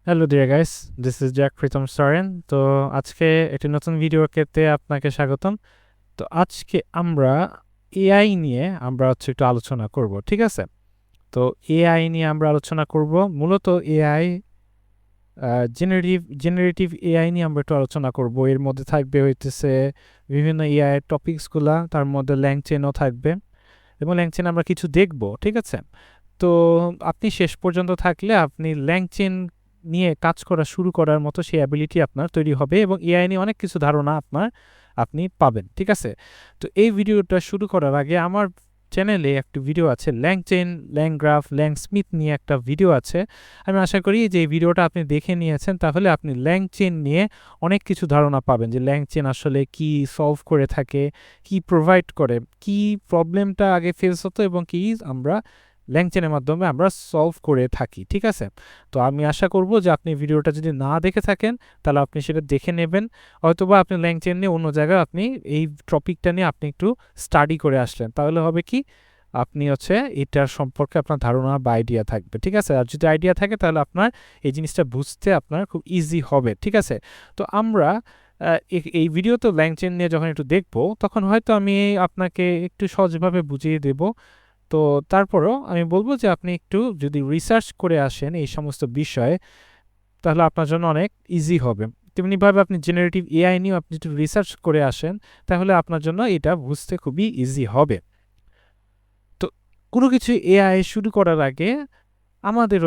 Hello dear guys, this is Jack Pritam Soren. তো আজকে একটি নতুন ভিডিওতে আপনাকে স্বাগতম। তো আজকে আমরা এআই নিয়ে একটু আলোচনা করব, ঠিক আছে? তো এআই নিয়ে আমরা আলোচনা করব, মূলত এআই জেনারেটিভ এআই নিয়ে আমরা একটু আলোচনা করব। এর মধ্যে থাকবে হইতেছে বিভিন্ন এআই টপিকসগুলা, তার মধ্যে ল্যাংচেনও থাকবে এবং ল্যাংচেন আমরা কিছু দেখব, ঠিক আছে? তো আপনি শেষ পর্যন্ত থাকলে আপনি ল্যাংচেন নিয়ে কাজ করা শুরু করার মতো সেই অ্যাবিলিটি আপনার তৈরি হবে এবং এআই নিয়ে অনেক কিছু ধারণা আপনি পাবেন, ঠিক আছে? তো এই ভিডিওটা শুরু করার আগে আমার চ্যানেলে একটা ভিডিও আছে ল্যাংচেন, ল্যাংগ্রাফ, ল্যাংস্মিথ নিয়ে একটা ভিডিও আছে। আমি আশা করি যে এই ভিডিওটা আপনি দেখে নিয়েছেন, তাহলে আপনি ল্যাংচেন নিয়ে অনেক কিছু ধারণা পাবেন যে ল্যাংচেন আসলে কি সলভ করে থাকে, কি প্রোভাইড করে, কি প্রবলেমটা আগে ফেস হতো এবং কি আমরা ল্যাংচেনের মাধ্যমে আমরা সলভ করে থাকি, ঠিক আছে? তো আমি আশা করব যে আপনি ভিডিওটা যদি না দেখে থাকেন তাহলে আপনি সেটা দেখে নেবেন, হয়তোবা আপনি ল্যাংচেন নিয়ে অন্য জায়গায় আপনি এই টপিকটা নিয়ে আপনি একটু স্টাডি করে আসলেন, তাহলে হবে কি আপনি এটার সম্পর্কে আপনার ধারণা বা আইডিয়া থাকবে, ঠিক আছে? আর যদি আইডিয়া থাকে তাহলে আপনার এই জিনিসটা বুঝতে আপনার খুব ইজি হবে, ঠিক আছে? তো আমরা এই ভিডিওতে ল্যাংচেন নিয়ে যখন একটু দেখবো তখন হয়তো আমি আপনাকে একটু সহজভাবে বুঝিয়ে দেব। তো তারপরেও আমি বলবো যে আপনি একটু যদি রিসার্চ করে আসেন এই সমস্ত বিষয়ে তাহলে আপনার জন্য অনেক ইজি হবে। তেমনিভাবে আপনি জেনারেটিভ এআই নিয়েও আপনি যদি রিসার্চ করে আসেন তাহলে আপনার জন্য এটা বুঝতে খুবই ইজি হবে। তো কোনো কিছু এআই শুরু করার আগে আমাদের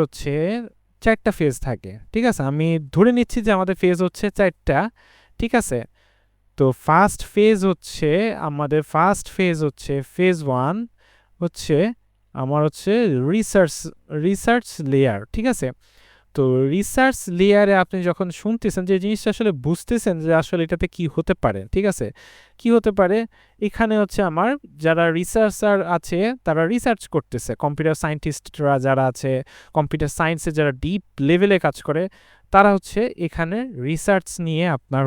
চারটা ফেজ থাকে, ঠিক আছে? আমি ধরে নিচ্ছি যে আমাদের ফেজ চারটা, ঠিক আছে? তো ফার্স্ট ফেজ ফেজ ওয়ান হচ্ছে আমার রিসার্চ লেয়ার, ঠিক আছে? তো রিসার্চ লেয়ারে আপনি যখন শুনতেছেন যে জিনিসটা আসলে বুঝতেছেন যে আসলে এটাতে কি হতে পারে, ঠিক আছে? কি হতে পারে, এখানে আমার যারা রিসার্চার আছে তারা রিসার্চ করতেছে, কম্পিউটার সায়েন্টিস্টরা যারা আছে, কম্পিউটার সায়েন্সে যারা ডিপ লেভেলে কাজ করে, তারা এখানে রিসার্চ নিয়ে আপনার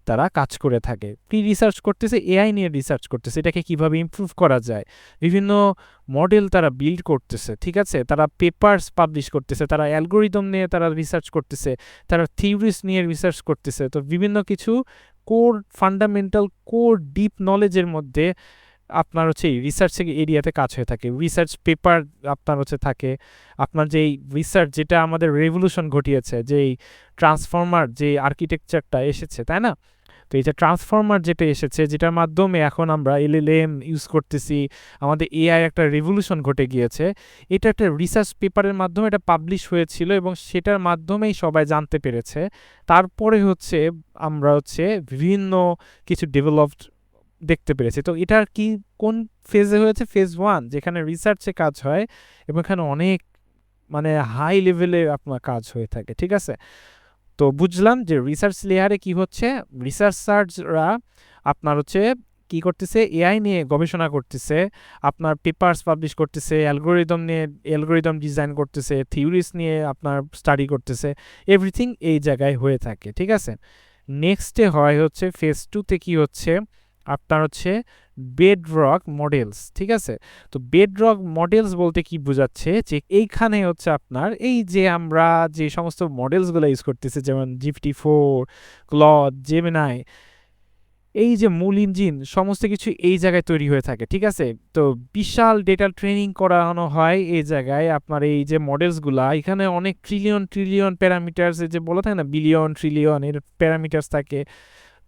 তারা কাজ করে থাকে। কি রিসার্চ করতেছে? এআই নিয়ে রিসার্চ করতেছে, এটাকে কিভাবে ইমপ্রুভ করা যায়, বিভিন্ন মডেল তারা বিল্ড করতেছে, ঠিক আছে? তারা পেপারস পাবলিশ করতেছে, তারা অ্যালগোরিদম নিয়ে তারা রিসার্চ করতেছে, তারা থিওরিস নিয়ে রিসার্চ করতেছে। তো বিভিন্ন কিছু ফান্ডামেন্টাল ডিপ নলেজের মধ্যে আপনার এই রিসার্চ এরিয়াতে কাজ হয়ে থাকে। রিসার্চ পেপার আপনার থাকে, আপনার যেই রিসার্চ যেটা আমাদের রেভলিউশন ঘটিয়েছে, যেই ট্রান্সফর্মার যে আর্কিটেকচারটা এসেছে, তাই না? তো এই যে ট্রান্সফর্মার যেটা এসেছে, যেটার মাধ্যমে এখন আমরা এলএলএম ইউজ করতেছি, আমাদের এআই একটা রেভলিউশন ঘটে গিয়েছে। এটা একটা রিসার্চ পেপারের মাধ্যমে এটা পাবলিশ হয়েছিল এবং সেটার মাধ্যমেই সবাই জানতে পেরেছে। তারপরে আমরা বিভিন্ন কিছু ডেভেলপড দেখতে পেরেছি। তো এটার কি কোন ফেজে হয়েছে? ফেজ ওয়ান, যেখানে রিসার্চে কাজ হয় এবং এখানে অনেক হাই লেভেলে আপনার কাজ হয়ে থাকে, ঠিক আছে? তো বুঝলাম যে রিসার্চ লেয়ারে কি হচ্ছে, রিসার্চাররা আপনার কি করতেছে, এআই নিয়ে গবেষণা করতেছে, আপনার পেপারস পাবলিশ করতেছে, অ্যালগোরিদম ডিজাইন করতেছে, থিওরিস নিয়ে আপনার স্টাডি করতেছে, এভরিথিং এই জায়গায় হয়ে থাকে, ঠিক আছে? নেক্সটে হয় ফেজ টুতে কি হচ্ছে, আপনার বেডরক মডেলস, ঠিক আছে? তো বেডরক মডেলস বলতে কি বোঝাচ্ছে, যে এইখানে আপনার এই যে আমরা যে সমস্ত মডেলসগুলো ইউজ করতেছি, যেমন GPT-4, ক্লড, জেমিনাই, এই যে মূল ইঞ্জিন সমস্ত কিছু এই জায়গায় তৈরি হয়ে থাকে, ঠিক আছে? তো বিশাল ডেটা ট্রেনিং করানো হয় এই জায়গায়। আপনার এই যে মডেলসগুলা, এখানে অনেক ট্রিলিয়ন প্যারামিটার্স, যে বলা থাকে না, বিলিয়ন ট্রিলিয়ন এর প্যারামিটার্স থাকে।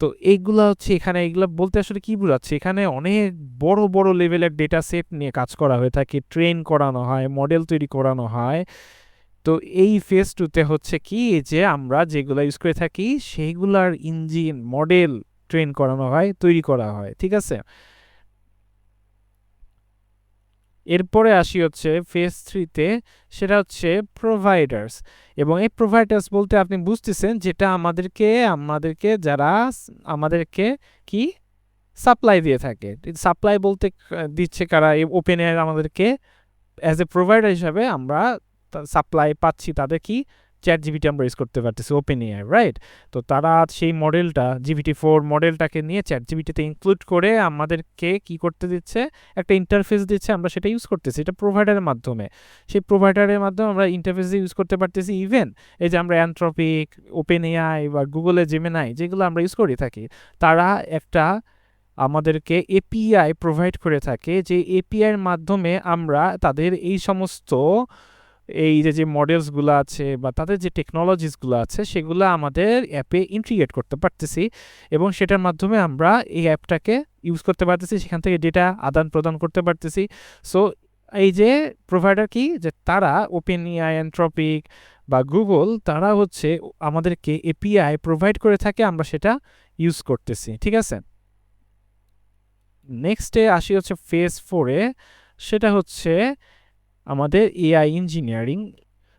তো এইগুলা এখানে এইগুলা বলতে আসলে কি বোঝাচ্ছে, এখানে অনেক বড় বড় লেভেলের ডেটা সেট নিয়ে কাজ করা হয়ে থাকে, ট্রেন করানো হয়, মডেল তৈরি করানো হয়। তো এই ফেজ টুতে কি, যে আমরা যেগুলো ইউজ করে থাকি সেইগুলার ইঞ্জিন মডেল ট্রেন করানো হয়, তৈরি করা হয়, ঠিক আছে? এরপরে আসি ফেজ থ্রিতে, সেটা প্রোভাইডার্স। এবং এই প্রোভাইডার্স বলতে আপনি বুঝতেছেন যেটা আমাদেরকে যারা আমাদেরকে কি সাপ্লাই দিয়ে থাকে। সাপ্লাই বলতে দিচ্ছে কারা? ওপেন এআই আমাদেরকে অ্যাজ এ প্রোভাইডার হিসাবে আমরা সাপ্লাই পাচ্ছি, তাদের কি চ্যাট জিপিটি আমরা ইউজ করতে পারতেছি ওপেন এআই, রাইট? তো তারা সেই মডেলটা GPT-4 মডেলটাকে নিয়ে চ্যাট জিপিটিতে ইনক্লুড করে আমাদেরকে কি করতে দিচ্ছে, একটা ইন্টারফেস দিচ্ছে, আমরা সেটা ইউজ করতেছি, এটা প্রোভাইডারের মাধ্যমে। সেই প্রোভাইডারের মাধ্যমে আমরা ইন্টারফেস ইউজ করতে পারতেছি। ইভেন এই যে আমরা অ্যানথ্রপিক, ওপেন এআই বা গুগলে জেমিনাই যেগুলো আমরা ইউজ করে থাকি, তারা একটা আমাদেরকে এপিআই প্রোভাইড করে থাকে, যে এপিআইয়ের মাধ্যমে আমরা তাদের এই সমস্ত এই যে মডেলসগুলো আছে বা তাদের যে টেকনোলজিসগুলো আছে সেগুলো আমাদের অ্যাপে ইন্টিগ্রেট করতে পারতেছি, এবং সেটার মাধ্যমে আমরা এই অ্যাপটাকে ইউজ করতে পারতেছি, সেখান থেকে ডেটা আদান প্রদান করতে পারতেছি। সো এই যে প্রোভাইডার কি, যে তারা ওপেন এআই, অ্যানথ্রপিক বা গুগল, তারা হচ্ছে আমাদেরকে এপিআই প্রোভাইড করে থাকে, আমরা সেটা ইউজ করতেছি, ঠিক আছে? নেক্সটে আসি হচ্ছে ফেজ 4-এ, সেটা হচ্ছে আমাদের এআই ইঞ্জিনিয়ারিং।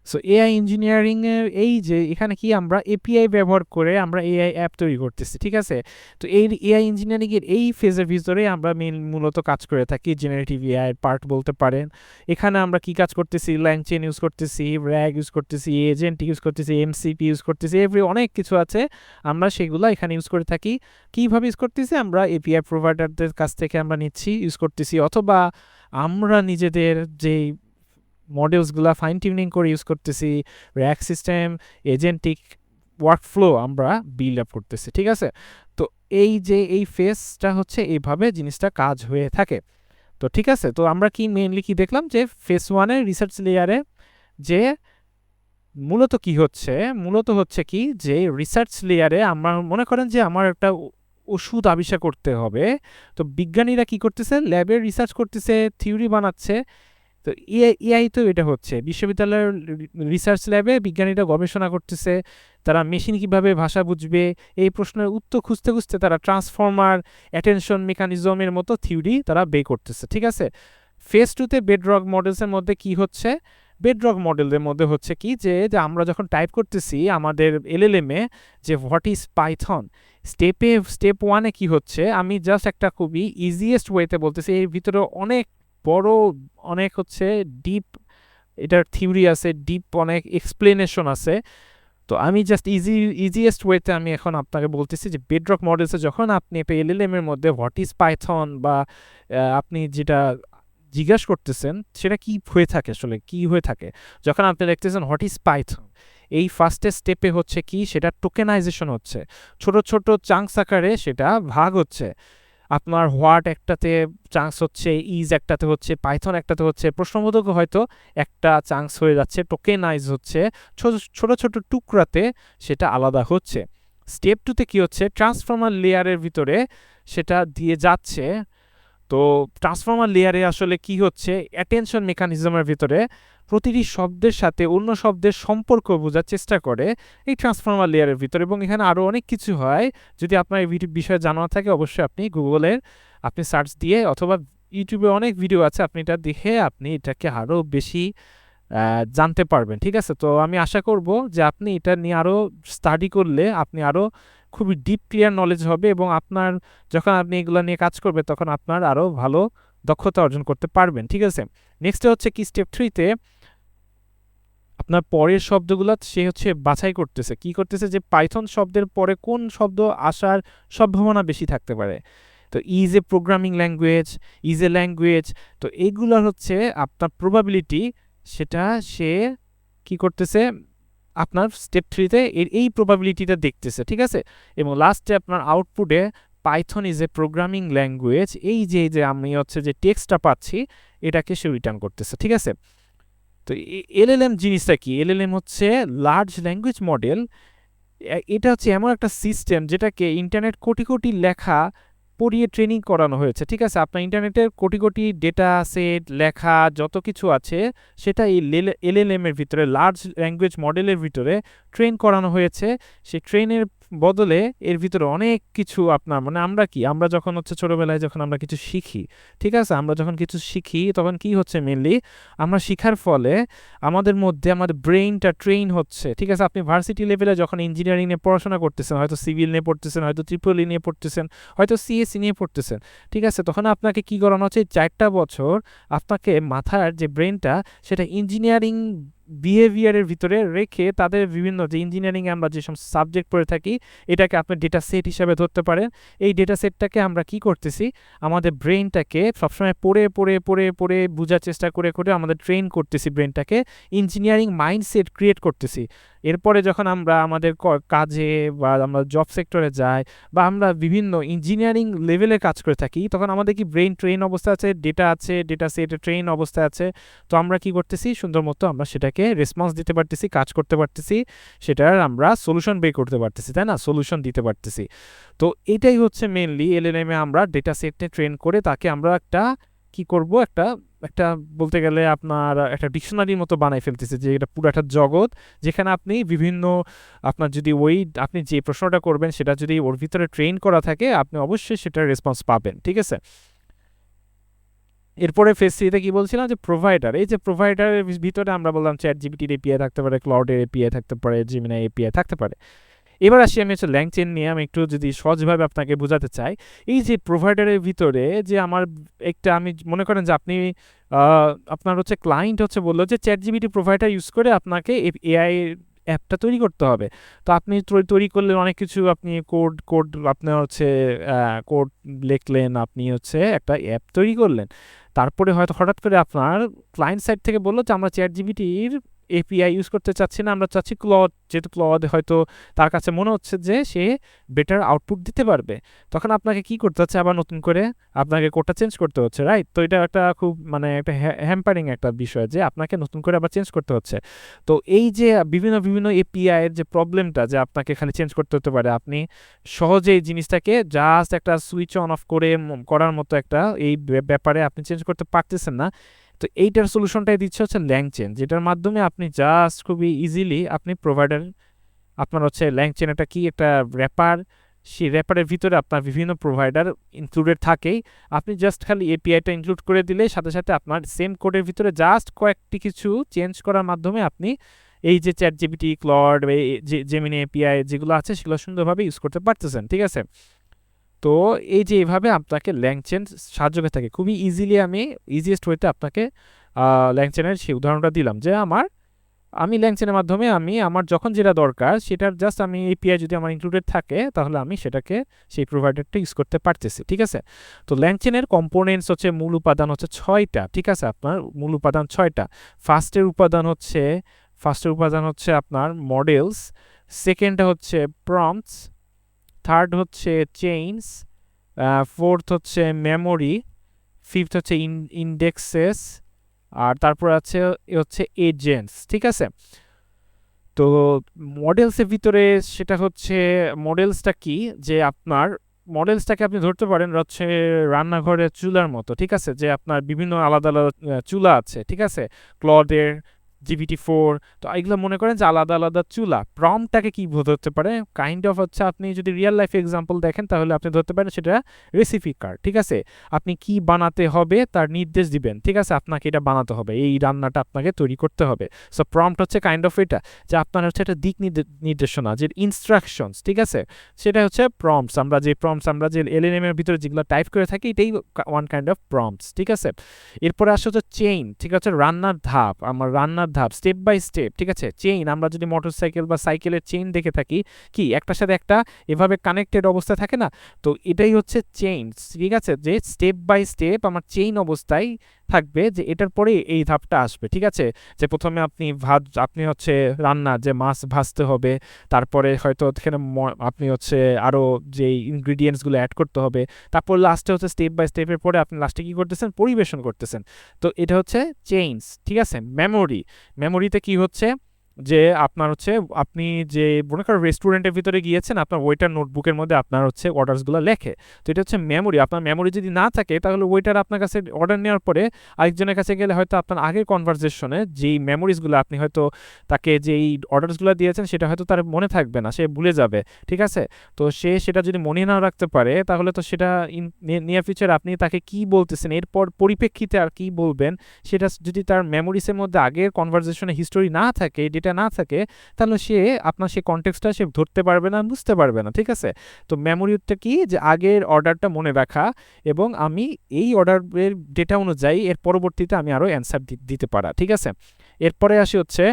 সো এআই ইঞ্জিনিয়ারিংয়ের এই যে এখানে কি আমরা এপিআই ব্যবহার করে আমরা এআই অ্যাপ তৈরি করতেছি, ঠিক আছে? তো এই এআই ইঞ্জিনিয়ারিংয়ের এই ফেজের ভিতরে আমরা মূলত কাজ করে থাকি, জেনারেটিভ এআই পার্ট বলতে পারেন। এখানে আমরা কি কাজ করতেছি, ল্যাংচেন ইউজ করতেছি, র্যাগ ইউজ করতেছি, এজেন্ট ইউজ করতেছি, এমসিপি ইউজ করতেছি, অনেক কিছু আছে, আমরা সেগুলো এখানে ইউজ করে থাকি। কীভাবে ইউজ করতেছি, আমরা এপিআই প্রোভাইডারদের কাছ থেকে আমরা নিচ্ছি, ইউজ করতেছি, অথবা আমরা নিজেদের যেই মডেলসগুলো ফাইন টিউনিং করে ইউজ করতেছি, র্যাক সিস্টেম, এজেন্টিক ওয়ার্কফ্লো আমরা বিল্ড আপ করতেছি, ঠিক আছে? তো এই যে এই ফেজটা হচ্ছে এইভাবে জিনিসটা কাজ হয়ে থাকে। তো ঠিক আছে, তো আমরা কি মেইনলি কি দেখলাম, যে ফেজ 1-এর রিসার্চ লেয়ারে যে মূলত কি হচ্ছে, মূলত হচ্ছে কি, যে রিসার্চ লেয়ারে আমরা মনে করেন যে আমার একটা ওষুধ আবিষ্কার করতে হবে, তো বিজ্ঞানীরা কি করতেছে, ল্যাবে রিসার্চ করতেছে, থিওরি বানাচ্ছে। তো এআই তো এটা হচ্ছে বিশ্ববিদ্যালয়ের রিসার্চ ল্যাবে বিজ্ঞানীরা গবেষণা করতেছে, তারা মেশিন কিভাবে ভাষা বুঝবে, এই প্রশ্নের উত্তর খুঁজতে খুঁজতে তারা ট্রান্সফর্মার, অ্যাটেনশন মেকানিজমের মতো থিওরি তারা বের করতেছে, ঠিক আছে? ফেজ 2-তে বেডরক মডেলসের মধ্যে কি হচ্ছে, বেডরক মডেলের মধ্যে হচ্ছে কি, যে আমরা যখন টাইপ করতেছি আমাদের এলএলএম-এ যে হোয়াট ইজ পাইথন, স্টেপ 1-এ কি হচ্ছে, আমি জাস্ট একটা খুবই ইজিয়েস্ট ওয়েতে বলতেছি, এর ভিতরে অনেক বড়, অনেক হচ্ছে ডিপ এটার থিওরি আছে, ডিপ অনেক এক্সপ্লেনেশন আছে। তো আমি জাস্ট ইজিয়েস্ট ওয়েতে আমি এখন আপনাকে বলতেছি যে বেডরক মডেলসে যখন আপনি এলএলএম এর মধ্যে হোয়াট ইজ পাইথন বা আপনি যেটা জিজ্ঞাসা করতেছেন সেটা কি হয়ে থাকে, আসলে কি হয়ে থাকে, যখন আপনি লিখতেছেন হোয়াট ইজ পাইথন, এই ফার্স্টের স্টেপে হচ্ছে কি, সেটা টোকেনাইজেশন হচ্ছে, ছোট ছোট চাঙ্কস আকারে সেটা ভাগ হচ্ছে। আপনার হোয়াট একটাতে চান্স হচ্ছে, ইজ একটাতে হচ্ছে, পাইথন একটাতে হচ্ছে, প্রশ্নবোধক হয়তো একটা চান্স হয়ে যাচ্ছে, টোকেনাইজ হচ্ছে, ছোট ছোট টুকরাতে সেটা আলাদা হচ্ছে। স্টেপ 2-তে কি হচ্ছে, ট্রান্সফর্মার লেয়ারের ভিতরে সেটা দিয়ে যাচ্ছে। তো ট্রান্সফর্মার লেয়ারে আসলে কি হচ্ছে, অ্যাটেনশন মেকানিজমের ভিতরে প্রতিটি শব্দের সাথে অন্য শব্দের সম্পর্ক বোঝার চেষ্টা করে এই ট্রান্সফর্মার লেয়ারের ভিতরে, এবং এখানে আরও অনেক কিছু হয়। যদি আপনার এই বিষয়ে জানা থাকে অবশ্যই আপনি গুগলের আপনি সার্চ দিয়ে অথবা ইউটিউবে অনেক ভিডিও আছে, আপনি এটা দেখে আপনি এটাকে আরও বেশি জানতে পারবেন, ঠিক আছে? তো আমি আশা করব যে আপনি এটা নিয়ে আরও স্টাডি করলে আপনি আরও খুবই ডিপ ক্লিয়ার নলেজ হবে, এবং আপনার যখন আপনি এগুলো নিয়ে কাজ করবেন তখন আপনার আরও ভালো দক্ষতা অর্জন করতে পারবেন, ঠিক আছে? নেক্সট হচ্ছে কি, স্টেপ 3-তে আপনার পরের শব্দগুলো সে হচ্ছে বাছাই করতেছে, কি করতেছে, যে পাইথন শব্দের পরে কোন শব্দ আসার সম্ভাবনা বেশি থাকতে পারে। তো is a programming language, is a language, তো এইগুলো হচ্ছে আপনার প্রবাবিলিটি, সেটা সে কি করতেছে আপনার স্টেপ 3-তে এই প্রবাবিলিটিটা দেখতেছে, ঠিক আছে? এবং লাস্টে আপনার আউটপুটে Python is a programming language, এই যে আমি হচ্ছে যে টেক্সটটা পাচ্ছি এটাকে সে রিটার্ন করতেছে, ঠিক আছে? তো এলএলএম জিনিসটা কি, এলএলএম হচ্ছে লার্জ ল্যাঙ্গুয়েজ মডেল। এটা হচ্ছে এমন একটা সিস্টেম যেটাকে ইন্টারনেট কোটি কোটি লেখা পড়িয়ে ট্রেনিং করানো হয়েছে, ঠিক আছে? আপনার ইন্টারনেটের কোটি কোটি ডেটা সেট, লেখা যত কিছু আছে সেটা এই এলএলএম এর ভিতরে, লার্জ ল্যাঙ্গুয়েজ মডেলের ভিতরে ট্রেন করানো হয়েছে। সেই ট্রেনের বদলে এর ভিতরে অনেক কিছু আপনার মানে আমরা যখন হচ্ছে ছোটোবেলায় যখন আমরা কিছু শিখি, ঠিক আছে, আমরা যখন কিছু শিখি তখন কি হচ্ছে, মেনলি আমরা শিখার ফলে আমাদের মধ্যে আমাদের ব্রেইনটা ট্রেন হচ্ছে, ঠিক আছে? আপনি ভার্সিটি লেভেলে যখন ইঞ্জিনিয়ারিং নিয়ে পড়াশোনা করতেছেন, হয়তো সিভিল নিয়ে পড়তেছেন, হয়তো ট্রিপল-ই নিয়ে পড়তেছেন, হয়তো সিএসসি নিয়ে পড়তেছেন, ঠিক আছে? তখন আপনাকে কি করানো হচ্ছে, 4টা বছর আপনাকে মাথার যে ব্রেনটা সেটা ইঞ্জিনিয়ারিং বিহেভিয়ারের ভিতরে রেখে তাদের বিভিন্ন যে ইঞ্জিনিয়ারিং আমরা যে সমস্ত সাবজেক্ট পড়ে থাকি এটাকে আপনি ডেটা সেট হিসাবে ধরতে পারেন। এই ডেটা সেটটাকে আমরা কি করতেছি, আমাদের ব্রেনটাকে সবসময় পড়ে পড়ে পড়ে পড়ে বোঝার চেষ্টা করে করে আমাদের ট্রেন করতেছি, ব্রেনটাকে ইঞ্জিনিয়ারিং মাইন্ডসেট ক্রিয়েট করতেছি। এরপরে যখন আমরা আমাদের কাজে বা আমরা জব সেক্টরে যাই বা আমরা বিভিন্ন ইঞ্জিনিয়ারিং লেভেলে কাজ করে থাকি, তখন আমাদের কি ব্রেন ট্রেন অবস্থা আছে, ডেটা আছে, ডেটা সেটে ট্রেন অবস্থায় আছে। তো আমরা কি করতেছি, সুন্দর মতো আমরা সেটাকে রেসপন্স দিতে পারতেছি, কাজ করতে পারতেছি, সেটার আমরা সলিউশন বের করতে পারতেছি, তাই না, সলিউশন দিতে পারতেছি। তো এটাই হচ্ছে মেনলি এলএলএম এ আমরা ডেটা সেটে ট্রেন করে তাকে আমরা একটা কি করব, একটা একটা বলতে গেলে আপনার একটা ডিকশনারির মতো বানাই ফেলতেছে, যে এটা পুরো একটা জগৎ যেখানে আপনি বিভিন্ন আপনার যদি আপনি যে প্রশ্নটা করবেন সেটা যদি ওর ভিতরে ট্রেন করা থাকে আপনি অবশ্যই সেটার রেসপন্স পাবেন। ঠিক আছে, এরপরে ফেজ থ্রিতে কি বলছিলাম, যে প্রোভাইডার। এই যে প্রোভাইডারের ভিতরে আমরা বললাম চ্যাট জিপিটির এপিআই থাকতে পারে, ক্লাউডের এপিআই থাকতে পারে, জিমিনাই এপিআই থাকতে পারে। এবার আসি আমি হচ্ছে ল্যাংচেন নিয়ে আমি একটু যদি সহজভাবে আপনাকে বোঝাতে চাই। এই যে প্রোভাইডারের ভিতরে যে আমার একটা, আমি মনে করেন যে আপনি আপনার হচ্ছে ক্লায়েন্ট হচ্ছে বললো যে চ্যাট জিপিটি প্রোভাইডার ইউজ করে আপনাকে এআই অ্যাপটা তৈরি করতে হবে। তো আপনি তৈরি করলেন অনেক কিছু, আপনি কোড আপনার হচ্ছে কোড লিখলেন, আপনি হচ্ছে একটা অ্যাপ তৈরি করলেন। তারপরে হয়তো হঠাৎ করে আপনার ক্লায়েন্ট সাইড থেকে বললো যে আমরা চ্যাট জিপিটির এপিআই ইউজ করতে চাচ্ছি না, আমরা চাচ্ছি ক্লড, যেহেতু ক্লড হয়তো তার কাছে মনে হচ্ছে যে সে বেটার আউটপুট দিতে পারবে। তখন আপনাকে কি করতে হচ্ছে, আবার নতুন করে আপনাকে কোডটা চেঞ্জ করতে হচ্ছে, রাইট? তো এটা একটা খুব মানে একটা হ্যাম্পারিং একটা বিষয়, যে আপনাকে নতুন করে আবার চেঞ্জ করতে হচ্ছে। তো এই যে বিভিন্ন বিভিন্ন এপিআই এর যে প্রবলেমটা, যে আপনাকে খালি চেঞ্জ করতে হতে পারে, আপনি সহজেই জিনিসটাকে জাস্ট একটা সুইচ অন অফ করে করার মতো একটা এই ব্যাপারে আপনি চেঞ্জ করতে পারতেছেন না। তো এইটার সলিউশনটাই দিচ্ছে হচ্ছে ল্যাংচেন, যেটার মাধ্যমে আপনি জাস্ট খুবই ইজিলি আপনি প্রোভাইডার, আপনার হচ্ছে ল্যাংচেন একটা কি একটা র্যাপার, সেই র্যাপারের ভিতরে আপনার বিভিন্ন প্রোভাইডার ইনক্লুডেড থাকেই। আপনি জাস্ট খালি এপিআইটা ইনক্লুড করে দিলে সাথে সাথে আপনার সেম কোডের ভিতরে জাস্ট কয়েকটি কিছু চেঞ্জ করার মাধ্যমে আপনি এই যে ChatGPT, Claude, Gemini API যেগুলো আছে সেগুলো সুন্দরভাবে ইউজ করতে পারতেছেন। ঠিক আছে, তো এই যে এইভাবে আপনাকে ল্যাংচেন সাহায্য করে থাকে খুবই ইজিলি। আমি ইজিয়েস্ট ওয়েতে আপনাকে ল্যাংচেনের সেই উদাহরণটা দিলাম, যে আমি ল্যাংচেনের মাধ্যমে আমি আমার যখন যেটা দরকার সেটার জাস্ট আমি এপিআই যদি আমার ইনক্লুডেড থাকে তাহলে আমি সেটাকে সেই প্রোভাইডারটা ইউজ করতে পারতেছি। ঠিক আছে, তো ল্যাংচেনের কম্পোনেন্টস হচ্ছে, মূল উপাদান হচ্ছে 6টা। ঠিক আছে, আপনার মূল উপাদান 6টা। ফার্স্টের উপাদান হচ্ছে আপনার মডেলস, সেকেন্ডটা হচ্ছে প্রম্পটস, থার্ড হচ্ছে চেইনস, ফোর্থ হচ্ছে মেমোরি, ফিফথ হচ্ছে ইন্ডেক্সেস, আর তারপর হচ্ছে এজেন্টস। ঠিক আছে, তো মডেলসের ভিতরে সেটা হচ্ছে মডেলসটা কি, যে আপনার মডেলসটাকে আপনি ধরতে পারেন হচ্ছে রান্নাঘরের চুলার মতো। ঠিক আছে, যে আপনার বিভিন্ন আলাদা আলাদা চুলা আছে। ঠিক আছে, ক্লডের, GPT-4, তো এগুলো মনে করেন যে আলাদা আলাদা চুলা। প্রম্পটটাকে কি ধরতে পারে, কাইন্ড অফ হচ্ছে আপনি যদি রিয়েল লাইফ এক্সাম্পল দেখেন তাহলে আপনি ধরতে পারেন সেটা রেসিপি কার্ড। ঠিক আছে, আপনি কি বানাতে হবে তার নির্দেশ দিবেন। ঠিক আছে, আপনাকে এটা বানাতে হবে, এই রান্নাটা আপনাকে তৈরি করতে হবে। সো প্রম্পট হচ্ছে কাইন্ড অফ এটা, যে আপনার হচ্ছে একটা দিক নির্দেশনা, যে ইনস্ট্রাকশনস। ঠিক আছে, সেটা হচ্ছে প্রম্পটস। আমরা যে এলএলএম এর ভিতরে যেগুলো টাইপ করে থাকি এটাই ওয়ান কাইন্ড অফ প্রম্পটস। ঠিক আছে, এরপরে আসে হচ্ছে চেইন। ঠিক আছে, রান্নার ধাপ, স্টেপ বাই স্টেপ। ঠিক আছে, চেইন আমরা যদি মোটরসাইকেল বা সাইকেলের চেইন দেখে থাকি, কি একটার সাথে একটা এভাবে কানেক্টেড অবস্থায় থাকে না, তো এটাই হচ্ছে চেইন। ঠিক আছে, যে স্টেপ বাই স্টেপ আমার চেইন অবস্থায় থাকবে, যে এটার পরে এই ধাপটা আসবে। ঠিক আছে, যে প্রথমে আপনি হচ্ছে রান্না, যে মাছ ভাজতে হবে, তারপরে হয়তো এখানে আপনি হচ্ছে আরও যে ইনগ্রিডিয়েন্টসগুলো অ্যাড করতে হবে, তারপর লাস্টে হচ্ছে স্টেপ বাই স্টেপের পরে আপনি লাস্টে কী করতেছেন, পরিবেশন করতেছেন। তো এটা হচ্ছে চেইনস। ঠিক আছে, মেমোরিতে কি হচ্ছে, যে আপনার হচ্ছে আপনি যে মনে করেন রেস্টুরেন্টের ভিতরে গিয়েছেন, আপনার ওয়েটার নোটবুকের মধ্যে আপনার হচ্ছে অর্ডারসগুলো লেখে। তো এটা হচ্ছে মেমোরি। আপনার মেমোরি যদি না থাকে তাহলে ওয়েটার আপনার কাছে অর্ডার নেওয়ার পরে আরেকজনের কাছে গেলে হয়তো আপনার আগের কনভারসেশনে যেই মেমোরিজগুলো আপনি হয়তো তাকে যেই অর্ডারসগুলো দিয়েছেন সেটা হয়তো তার মনে থাকবে না, সে ভুলে যাবে। ঠিক আছে, তো সে সেটা যদি মনে না রাখতে পারে তাহলে তো সেটা নিয়ার ফিউচার আপনি তাকে কি বলতেছেন এরপর পরিপ্রেক্ষিতে আর কি বলবেন, সেটা যদি তার মেমোরিসের মধ্যে আগের কনভারসেশনে হিস্টোরি না থাকে, ডেটা না থাকে, তাহলে সে আপনার সেই কনটেক্সটটা সে ধরতে পারবে না, বুঝতে পারবে না। ঠিক আছে, তো মেমোরিটা কি, যে আগের অর্ডারটা মনে রাখা এবং আমি এই অর্ডারের ডেটা অনুযায়ী এর পরবর্তীতে আমি আরও অ্যান্সার দিতে পারা। ঠিক আছে, এরপরে আসি হচ্ছে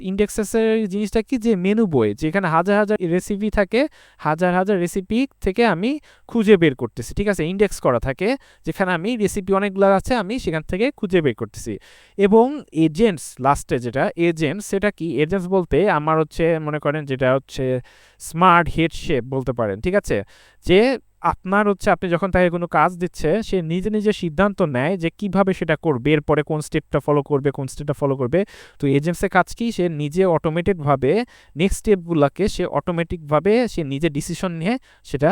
ইন্ডেক্সেসের জিনিসটা কি, যে মেনু বই, যেখানে হাজার হাজার রেসিপি থাকে, হাজার হাজার রেসিপি থেকে আমি খুঁজে বের করতেছি, ঠিক আছে, ইন্ডেক্স করা থাকে, যেখানে আমি রেসিপি অনেকগুলো আছে, আমি সেখান থেকে খুঁজে বের করতেছি। এবং এজেন্টস, লাস্টে যেটা এজেন্টস, সেটা কি, এজেন্টস বলতে আমার হচ্ছে মনে করেন যেটা হচ্ছে স্মার্ট হেড শেপ বলতে পারেন, ঠিক আছে, যে আপনার হচ্ছে আপনি যখন তাকে কোনো কাজ দিচ্ছে, সে নিজে নিজে সিদ্ধান্ত নেয় যে কিভাবে সেটা করবে, এরপরে কোন স্টেপটা ফলো করবে, কোন স্টেপটা ফলো করবে। তো এজেন্টসের কাজ কি, সে নিজে অটোমেটেডভাবে নেক্সট স্টেপগুলোকে সে অটোমেটিকভাবে সে নিজে ডিসিশন নিয়ে সেটা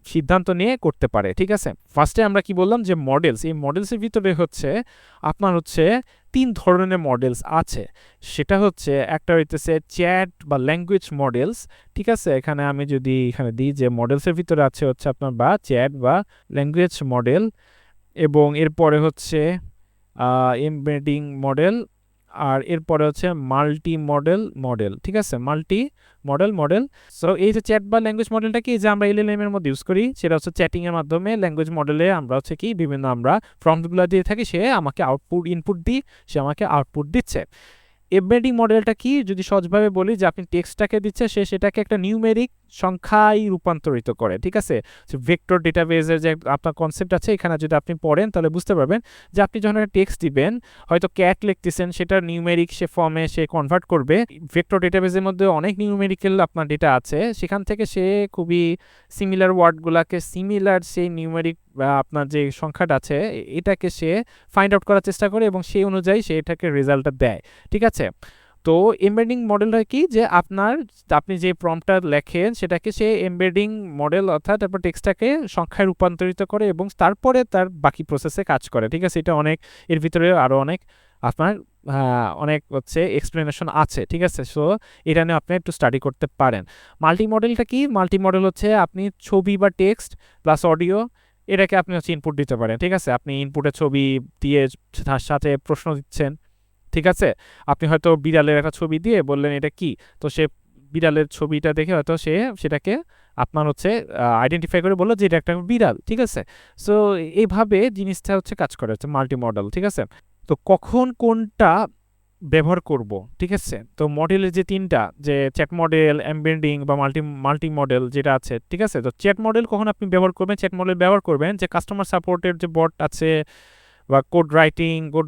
সিদ্ধান্ত নিয়ে করতে পারে, ঠিক আছে। ফার্স্টে আমরা কি বললাম যে মডেলস, এই মডেলসের ভিতরে হচ্ছে আপনার হচ্ছে 3 ধরনের মডেলস আছে। সেটা হচ্ছে একটা হইতেছে চ্যাট বা ল্যাঙ্গুয়েজ মডেলস, ঠিক আছে। এখানে আমি যদি এখানে দিই যে মডেলসের ভিতরে আছে হচ্ছে আপনার বা চ্যাট বা ল্যাঙ্গুয়েজ মডেল, এবং এরপরে হচ্ছে এমবেডিং মডেল, আর এরপরে হচ্ছে মাল্টি মডেল, ঠিক আছে, মাল্টি মডেল। সো এই যে চ্যাট বা ল্যাঙ্গুয়েজ মডেলটা কি, যে আমরা এলএলএম এর মধ্যে ইউজ করি, সেটা হচ্ছে চ্যাটিং এর মাধ্যমে ল্যাঙ্গুয়েজ মডেলে আমরা হচ্ছে কি বিভিন্ন আমরা প্রম্পটগুলো দিয়ে থাকি, সে আমাকে ইনপুট দিই, সে আমাকে আউটপুট দিচ্ছে। এমবেডিং মডেলটা কি, যদি সহজভাবে বলি, যে আপনি টেক্সটটাকে দিচ্ছে, সে সেটাকে একটা নিউমেরিক সংখ্যায় রূপান্তরিত করে, ঠিক আছে। ভেক্টর ডেটাবেজের যে আপনার কনসেপ্ট আছে, এখানে যদি আপনি পড়েন তাহলে বুঝতে পারবেন যে আপনি যখন একটা টেক্সট দিবেন, হয়তো ক্যাট লিখতেছেন, সেটা নিউমেরিক সে ফর্মে সে কনভার্ট করবে। ভেক্টর ডেটাবেজের মধ্যে অনেক নিউমেরিক্যাল আপনার ডেটা আছে, সেখান থেকে সে খুবই সিমিলার ওয়ার্ডগুলোকে সিমিলার সেই নিউমেরিক বা আপনার যে সংখ্যাটা আছে এটাকে সে ফাইন্ড আউট করার চেষ্টা করে, এবং সেই অনুযায়ী সে এটাকে রেজাল্টটা দেয়, ঠিক আছে। তো এমবেডিং মডেলটা কি, যে আপনি যে প্রম্পটটা লেখেন সেটাকে সে এমবেডিং মডেল অর্থাৎ তারপর টেক্সটটাকে সংখ্যায় রূপান্তরিত করে এবং তারপরে তার বাকি প্রসেসে কাজ করে, ঠিক আছে। এটা অনেক, এর ভিতরে আরও অনেক আপনার অনেক হচ্ছে এক্সপ্লেনেশন আছে, ঠিক আছে। সো এটা নিয়ে আপনি একটু স্টাডি করতে পারেন। মাল্টি মডেলটা কি, মাল্টি মডেল হচ্ছে আপনি ছবি বা টেক্সট প্লাস অডিও, এটাকে আপনি হচ্ছে ইনপুট দিতে পারেন, ঠিক আছে। আপনি ইনপুটে ছবি দিয়ে তার সাথে প্রশ্ন দিচ্ছেন, ঠিক আছে। আপনি হয়তো বিড়ালের একটা ছবি দিয়ে বললেন এটা কি, তো সে বিড়ালের ছবিটা দেখে হয়তো সে সেটাকে আপনার হচ্ছে আইডেন্টিফাই করে বললো যে এটা একটা বিড়াল, ঠিক আছে। সো এইভাবে জিনিসটা হচ্ছে কাজ করে, হচ্ছে মাল্টি মডেল, ঠিক আছে। তো কখন কোনটা ব্যবহার করব, ঠিক আছে। তো মডেলের যে 3টা, যে চ্যাট মডেল, এমবেডিং বা মাল্টি মডেল যেটা আছে, ঠিক আছে। তো চ্যাট মডেল কখন আপনি ব্যবহার করবেন, চ্যাট মডেল ব্যবহার করবেন যে কাস্টমার সাপোর্টের যে বট আছে বা কোড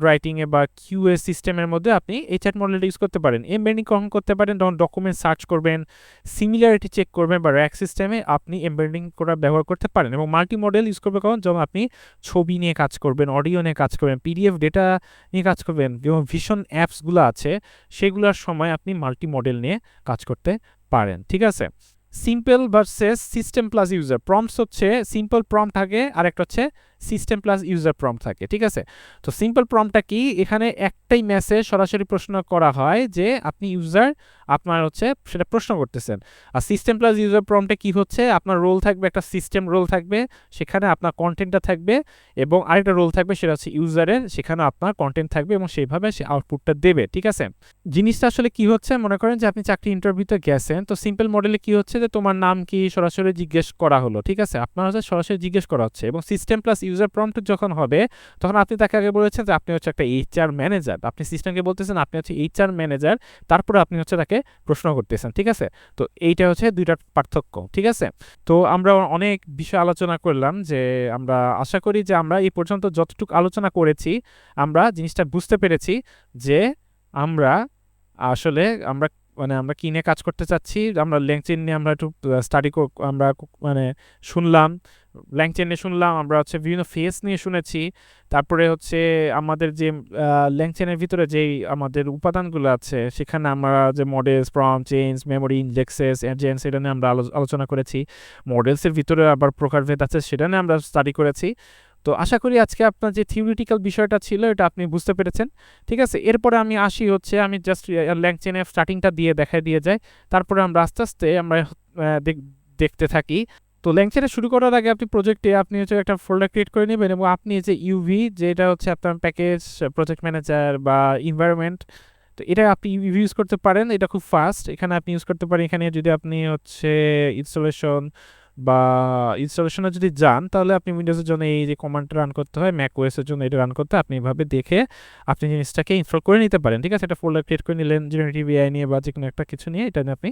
রাইটিংয়ে বা কিউএ সিস্টেমের মধ্যে আপনি এই চ্যাট মডেলটা ইউজ করতে পারেন। এমবেডিং কখন করতে পারেন, যখন ডকুমেন্ট সার্চ করবেন, সিমিলারিটি চেক করবেন, বা র্যাক সিস্টেমে আপনি এমবেডিং করা ব্যবহার করতে পারেন। এবং মাল্টি মডেল ইউজ করবে কখন, যখন আপনি ছবি নিয়ে কাজ করবেন, অডিও নিয়ে কাজ করবেন, পিডিএফ ডেটা নিয়ে কাজ করবেন, যেমন ভিশন অ্যাপসগুলো আছে সেগুলোর সময় আপনি মাল্টি মডেল নিয়ে কাজ করতে পারেন, ঠিক আছে। Simple versus system plus user prompts হচ্ছে সিম্পল প্রম্পট থাকে, আর একটা হচ্ছে সিস্টেম প্লাস ইউজার প্রম্পট থাকে, ঠিক আছে। তো সিম্পল প্রম্পটটা কি, এখানে একটাই মেসেজ সরাসরি প্রশ্ন করা হয় যে আপনি ইউজার আপনার হচ্ছে সেটা প্রশ্ন করতেছেন। আর সিস্টেম প্লাস ইউজার প্রম্পটে কি হচ্ছে, আপনার রোল থাকবে, একটা সিস্টেম রোল থাকবে, সেখানে আপনার কন্টেন্টটা থাকবে, এবং আরেকটা রোল থাকবে সেটা হচ্ছে ইউজারের, সেখানে আপনার কন্টেন্ট থাকবে এবং সেইভাবে সে আউটপুটটা দেবে, ঠিক আছে। জিনিসটা আসলে কি হচ্ছে, মনে করেন যে আপনি চাকরি ইন্টারভিউতে গেছেন, তো সিম্পল মডেলে কি হচ্ছে যে তোমার নাম কি সরাসরি জিজ্ঞেস করা হলো, ঠিক আছে, আপনার হচ্ছে সরাসরি জিজ্ঞেস করা হচ্ছে। এবং সিস্টেম প্লাস ইউজার প্রম্পট যখন হবে, তখন আপনি তাকে আগে বলেছেন যে আপনি হচ্ছে একটা এইচআর ম্যানেজার, আপনি সিস্টেমকে বলতেছেন আপনি হচ্ছে এইচআর ম্যানেজার, তারপরে আপনি হচ্ছে তাকে প্রশ্ন করতেছেন, ঠিক আছে। তো এইটা হচ্ছে দুইটার পার্থক্য, ঠিক আছে। তো আমরা অনেক বিষয় আলোচনা করলাম, যে আমরা আশা করি যে আমরা এই পর্যন্ত যতটুকু আলোচনা করেছি আমরা জিনিসটা বুঝতে পেরেছি যে আমরা আসলে আমরা কি নিয়ে কাজ করতে চাচ্ছি। আমরা ল্যাংচেন নিয়ে আমরা একটু স্টাডি আমরা মানে শুনলাম, ল্যাংচেন নিয়ে শুনলাম, আমরা হচ্ছে বিভিন্ন ফেস নিয়ে শুনেছি, তারপরে হচ্ছে আমাদের যে ল্যাংচেনের ভিতরে যেই আমাদের উপাদানগুলো আছে সেখানে আমরা যে models, prompt, change, memory, indexes, agents, এটা নিয়ে আমরা আলোচনা করেছি। মডেলসের ভিতরে আবার প্রকারভেদ আছে, সেটা নিয়ে আমরা স্টাডি করেছি। তো আশা করি আজকে আপনার যে থিওরিটিক্যাল বিষয়টা ছিল এটা আপনি বুঝতে পেরেছেন, ঠিক আছে। এরপরে আমি আসি হচ্ছে আমি জাস্ট ল্যাংচেনের স্টার্টিংটা দিয়ে যাই, তারপরে আমরা আস্তে আস্তে আমরা দেখতে থাকি। তো ল্যাংচেনে শুরু করার আগে আপনি প্রজেক্টে আপনি হচ্ছে একটা ফোল্ডার ক্রিয়েট করে নেবেন, এবং আপনি যে ইউভি, যেটা হচ্ছে আপনার প্যাকেজ, প্রজেক্ট ম্যানেজার বা এনভায়রনমেন্ট, তো এটা আপনি ইউভি ইউজ করতে পারেন, এটা খুব ফাস্ট। এখানে আপনি ইউজ করতে পারেন, এখানে যদি আপনি হচ্ছে ইনস্টলেশন বা ইনস্টলেশনে যদি যান তাহলে আপনি উইন্ডোজের জন্য এই যে কমান্ডটা রান করতে হয়, ম্যাক ওএসের জন্য এটা রান করতে আপনি এভাবে দেখে আপনি জিনিসটাকে ইনস্টল করে নিতে পারেন। ঠিক আছে, এটা ফোল্ডার ক্রিয়েট করে নিলেন জেনারেটিভ এআই নিয়ে বা যে কোনো একটা কিছু নিয়ে এটা নিয়ে আপনি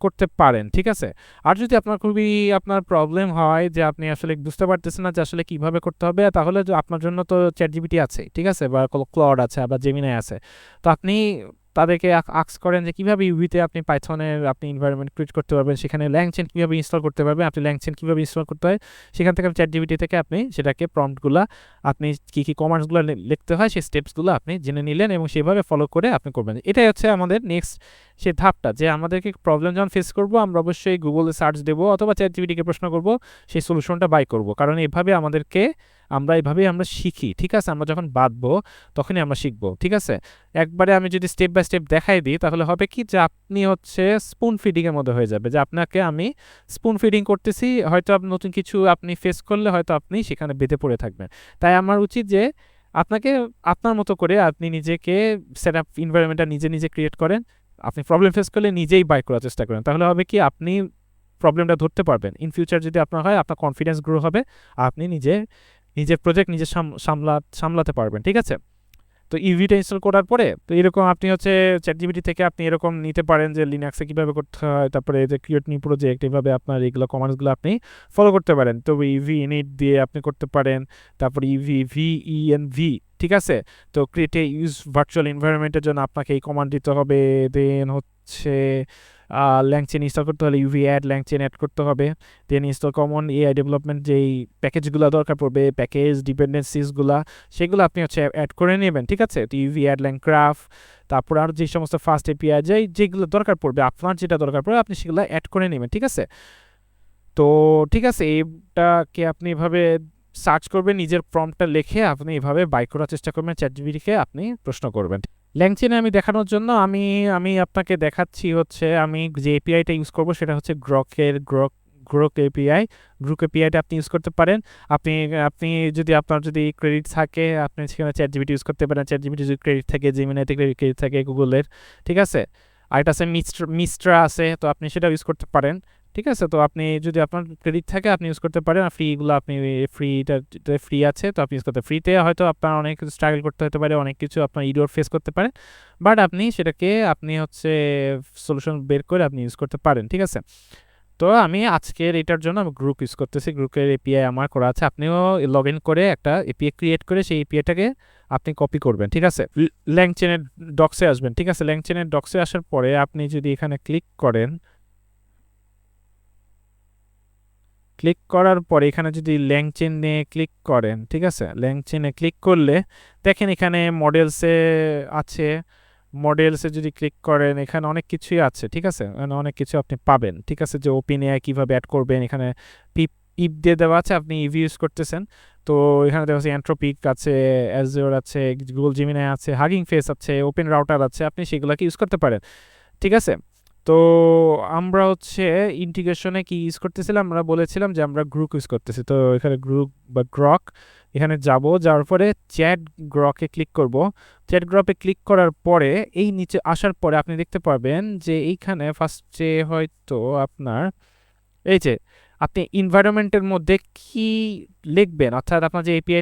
করতে পারেন। ঠিক আছে, আর যদি আপনার খুবই আপনার প্রবলেম হয় যে আপনি আসলে বুঝতে পারতেছেন না যে আসলে কীভাবে করতে হবে, তাহলে আপনার জন্য তো চ্যাটজিপিটি আছে, ঠিক আছে, বা ক্লড আছে বা জেমিনাই আছে। তো আপনি তাদেরকে আস্ক করেন যে কীভাবে ইউভিতে আপনি পাইথনের আপনি এনভায়রনমেন্ট ক্রিয়েট করতে পারবেন, সেখানে ল্যাংচেন কীভাবে ইনস্টল করতে পারবেন, আপনি ল্যাংচেন কীভাবে ইনস্টল করতে হয় সেখান থেকে চ্যাটজিপিটি থেকে আপনি সেটাকে প্রম্পটগুলো আপনি কী কমান্ডসগুলো লিখতে হয় সেই স্টেপসগুলো আপনি জেনে নিলেন এবং সেভাবে ফলো করে আপনি করবেন। এটাই হচ্ছে আমাদের নেক্সট সে ধাপটা, যে আমাদেরকে প্রবলেম যখন ফেস করবো আমরা অবশ্যই গুগলে সার্চ দেবো অথবা চ্যাটজিপিটিকে প্রশ্ন করবো, সেই সলিউশনটা বাই করবো, কারণ এভাবে এইভাবেই আমরা শিখি। ঠিক আছে, আমরা যখন বাঁধবো তখনই আমরা শিখবো। ঠিক আছে, একবারে আমি যদি স্টেপ বাই স্টেপ দেখাই দিই তাহলে হবে কি যে আপনি হচ্ছে স্পুন ফিডিংয়ের মধ্যে হয়ে যাবে, যে আপনাকে আমি স্পুন ফিডিং করতেছি, হয়তো আপনি নতুন কিছু আপনি ফেস করলে হয়তো আপনি সেখানে বেঁধে পড়ে থাকবেন। তাই আমার উচিত যে আপনাকে আপনার মতো করে আপনি নিজেকে সেট আপ এনভায়রনমেন্টটা নিজে ক্রিয়েট করেন, আপনি প্রবলেম ফেস করলে নিজেই বাই করার চেষ্টা করেন, তাহলে হবে কি আপনি প্রবলেমটা ধরতে পারবেন। ইন ফিউচার যদি আপনার হয় আপনার কনফিডেন্স গ্রো হবে, আপনি নিজের প্রজেক্ট নিজে সামলাতে পারবেন। ঠিক আছে, তো ইভিটা ইনস্টল করার পরে তো এরকম আপনি হচ্ছে চ্যাটজিপিটি থেকে আপনি এরকম নিতে পারেন যে লিনাক্সে কীভাবে করতে হয়, তারপরে যে ক্রিয়েট নিউ প্রজেক্ট, এইভাবে আপনার এইগুলো কমান্ডসগুলো আপনি ফলো করতে পারেন। তো ইভি ইনিট দিয়ে আপনি করতে পারেন, তারপরে ভিএনভি। ঠিক আছে, তো ক্রিয়েট এ ইউজ ভার্চুয়াল এনভায়রনমেন্টের জন্য আপনাকে এই কমান্ড দিতে হবে। দেন হচ্ছে ল্যাংচেন ইনস্টল করতে হলে ইউভি অ্যাড ল্যাংচেন অ্যাড করতে হবে। Then install common AI development যেই প্যাকেজগুলো দরকার পড়বে, প্যাকেজ ডিপেন্ডেন্সিসগুলো, সেগুলো আপনি হচ্ছে অ্যাড করে নেবেন। ঠিক আছে, তো ইউভি অ্যাড ল্যাংক্রাফট, তারপর আর যে সমস্ত ফাস্ট এপিআই যেগুলো দরকার পড়বে, আপনার যেটা দরকার পড়বে আপনি সেগুলো অ্যাড করে নেবেন। ঠিক আছে, তো ঠিক আছে, এইটাকে আপনি এভাবে সার্চ করবেন, নিজের প্রম্পটটা লিখে আপনি এভাবে বাই করার চেষ্টা করবেন, চ্যাটজিপিটিকে আপনি প্রশ্ন করবেন। ল্যাংচেনে আমি দেখানোর জন্য আমি আপনাকে দেখাচ্ছি হচ্ছে আমি যে এপিআইটা ইউজ করব সেটা হচ্ছে গ্রক এপিআই। গ্রুক এপিআইটা আপনি ইউজ করতে পারেন। আপনি যদি আপনার যদি ক্রেডিট থাকে আপনি সেখানে চ্যাটজিপিটি ইউজ করতে পারেন। চ্যাটজিপিটি যদি ক্রেডিট থাকে, জেমিনাইতে ক্রেডিট থাকে, গুগলের। ঠিক আছে, আর এটা আছে মিস্ট্রা আছে, তো আপনি সেটা ইউজ করতে পারেন। ঠিক আছে, তো আপনি যদি আপনার ক্রেডিট থাকে আপনি ইউজ করতে পারেন, আর ফ্রিগুলো আপনি ফ্রি আছে তো আপনি ইউজ করতে, ফ্রিতে হয়তো আপনার অনেক কিছু স্ট্রাগল করতে হতে পারে, অনেক কিছু আপনার ইডোর ফেস করতে পারেন, বাট আপনি সেটাকে আপনি হচ্ছে সলিউশন বের করে আপনি ইউজ করতে পারেন। ঠিক আছে, তো আমি আজকের এটার জন্য আমি গ্রুপ ইউজ করতেছি, গ্রুপের এপিআই আমার করা আছে। আপনিও লগ ইন করে একটা এপিআই ক্রিয়েট করে সেই এপিআইটাকে আপনি কপি করবেন। ঠিক আছে, ল্যাংচেনের ডক্সে আসবেন। ঠিক আছে, ল্যাংচেনের ডক্সে আসার পরে আপনি যদি এখানে ক্লিক করার পরে এখানে যদি ল্যাংচেনে ক্লিক করেন, ঠিক আছে, ল্যাংচেনে ক্লিক করলে দেখেন এখানে মডেলসে আছে, মডেলসে যদি ক্লিক করেন এখানে অনেক কিছুই আছে। ঠিক আছে, অনেক কিছু আপনি পাবেন। ঠিক আছে, যে ওপেন এআই কীভাবে অ্যাড করবেন, এখানে পিপ দিয়ে দেওয়া আছে, আপনি ইভি ইউজ করতেছেন তো এখানে দেওয়া আছে অ্যান্ট্রোপিক আছে, অ্যাজিওর আছে, গুগল জেমিনাই আছে, হাগিং ফেস আছে, ওপেন রাউটার আছে, আপনি সেগুলোকে ইউজ করতে পারেন। ঠিক আছে, তো আমরা হচ্ছে ইন্টিগ্রেশনে কি ইউজ করতেছিলাম, আমরা বলেছিলাম যে আমরা গ্রুপ ইউজ করতেছি। তো এখানে গ্রুপ বা গ্রক এখানে যাওয়ার পরে চ্যাট গ্রকে ক্লিক করব। চ্যাট গ্রপে ক্লিক করার পরে এই নিচে আসার পরে আপনি দেখতে পাবেন যে এইখানে ফার্স্টে হয়তো আপনার এই যে আপনি এনভায়রনমেন্টের মধ্যে কি লিখবেন, অর্থাৎ আপনার যে এপিআই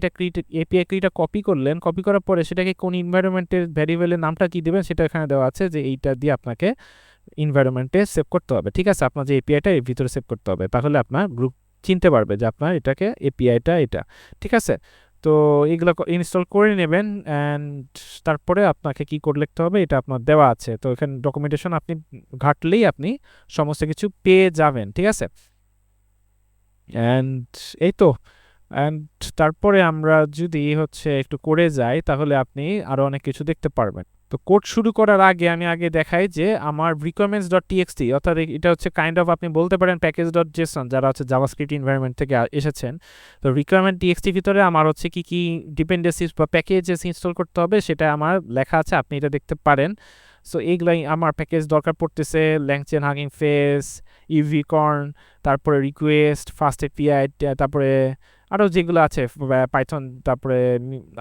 কিটা কপি করলেন, কপি করার পরে সেটাকে কোন এনভায়রনমেন্টের ভ্যারিয়েবলের নামটা কি দেবেন সেটা এখানে দেওয়া আছে, যে এইটা দিয়ে আপনাকে এনভায়রনমেন্টে সেভ করতে হবে। ঠিক আছে, আপনার যে এপিআইটা এর ভিতরে সেভ করতে হবে, তাহলে আপনার গ্রুপ চিনতে পারবে যে আপনার এটাকে এপিআইটা এটা। ঠিক আছে, তো এগুলো ইনস্টল করে নেবেন অ্যান্ড তারপরে আপনাকে কি কোড লিখতে হবে এটা আপনার দেওয়া আছে। তো এখানে ডকুমেন্টেশন আপনি ঘাটলেই আপনি সমস্ত কিছু পেয়ে যাবেন। ঠিক আছে, অ্যান্ড এই তো তারপরে আমরা যদি হচ্ছে একটু করে যাই তাহলে আপনি আরও অনেক কিছু দেখতে পারবেন। তো কোড শুরু করার আগে দেখাই যে আমার requirements.txt, অর্থাৎ এটা হচ্ছে কাইন্ড অফ আপনি বলতে পারেন প্যাকেজ.json, যারা হচ্ছে জাভাস্ক্রিপ্ট এনভায়রনমেন্ট থেকে এসেছেন। তো requirement.txt ভিতরে আমার হচ্ছে কি ডিপেন্ডেন্সিস বা প্যাকেজেস ইনস্টল করতে হবে সেটা আমার লেখা আছে, আপনি এটা দেখতে পারেন। সো এইগুলাই আমার প্যাকেজ দরকার পড়তেছে, ল্যাংচেন, হাগিং ফেস, ইউভিকর্ন, তারপরে রিকোয়েস্ট, ফাস্ট এপিআই, তারপরে আরও যেগুলো আছে পাইথন, তারপরে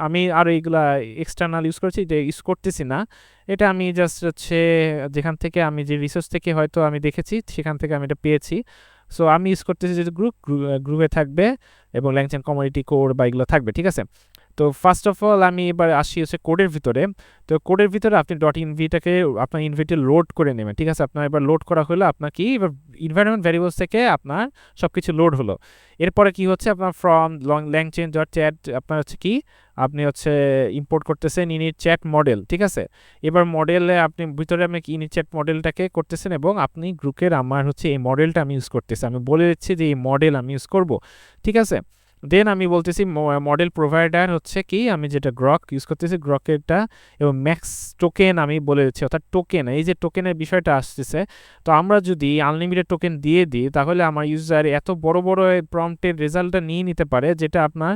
আমি আরও এইগুলা এক্সটার্নাল ইউজ করছি, এটা ইউজ করতেছি না। এটা আমি জাস্ট হচ্ছে যেখান থেকে আমি যে রিসোর্স থেকে হয়তো আমি দেখেছি সেখান থেকে আমি এটা পেয়েছি। সো আমি ইউজ করতেছি যে গ্রুপে থাকবে এবং ল্যাংচেন কমিউনিটি কোড বা এগুলো থাকবে, ঠিক আছে। তো ফার্স্ট অফ অল আমি এবার আসি হচ্ছে কোডের ভিতরে। তো কোডের ভিতরে আপনি ডট ইনভিটাকে আপনার ইনভিটে লোড করে নেবেন, ঠিক আছে। আপনার এবার লোড করা হলো, আপনার কি এবার ইনভায়রনমেন্ট ভ্যারিয়েবলস থেকে আপনার সব কিছু লোড হলো। এরপরে কি হচ্ছে আপনার ফ্রম ল্যাংচেন ডট চ্যাট আপনার হচ্ছে কি আপনি হচ্ছে ইম্পোর্ট করতেছেন ইনিট চ্যাট মডেল, ঠিক আছে। এবার মডেলে আপনি ভিতরে আপনি ইনিট চ্যাট মডেলটাকে করতেছেন এবং আপনি গ্রুপের আমার হচ্ছে এই মডেলটা আমি ইউজ করতেছি, আমি বলে দিচ্ছি যে এই মডেল আমি ইউজ করব, ঠিক আছে। দেন আমি বলতেছি মডেল প্রোভাইডার হচ্ছে কি আমি যেটা গ্রক ইউজ করতেছি গ্রকেরটা এবং ম্যাক্স টোকেন আমি বলে দিচ্ছি, অর্থাৎ টোকেন, এই যে টোকেনের বিষয়টা আসতেছে। তো আমরা যদি আনলিমিটেড টোকেন দিয়ে দিই তাহলে আমার ইউজার এত বড় বড় প্রম্পটের রেজাল্টটা নিয়ে নিতে পারে, যেটা আপনার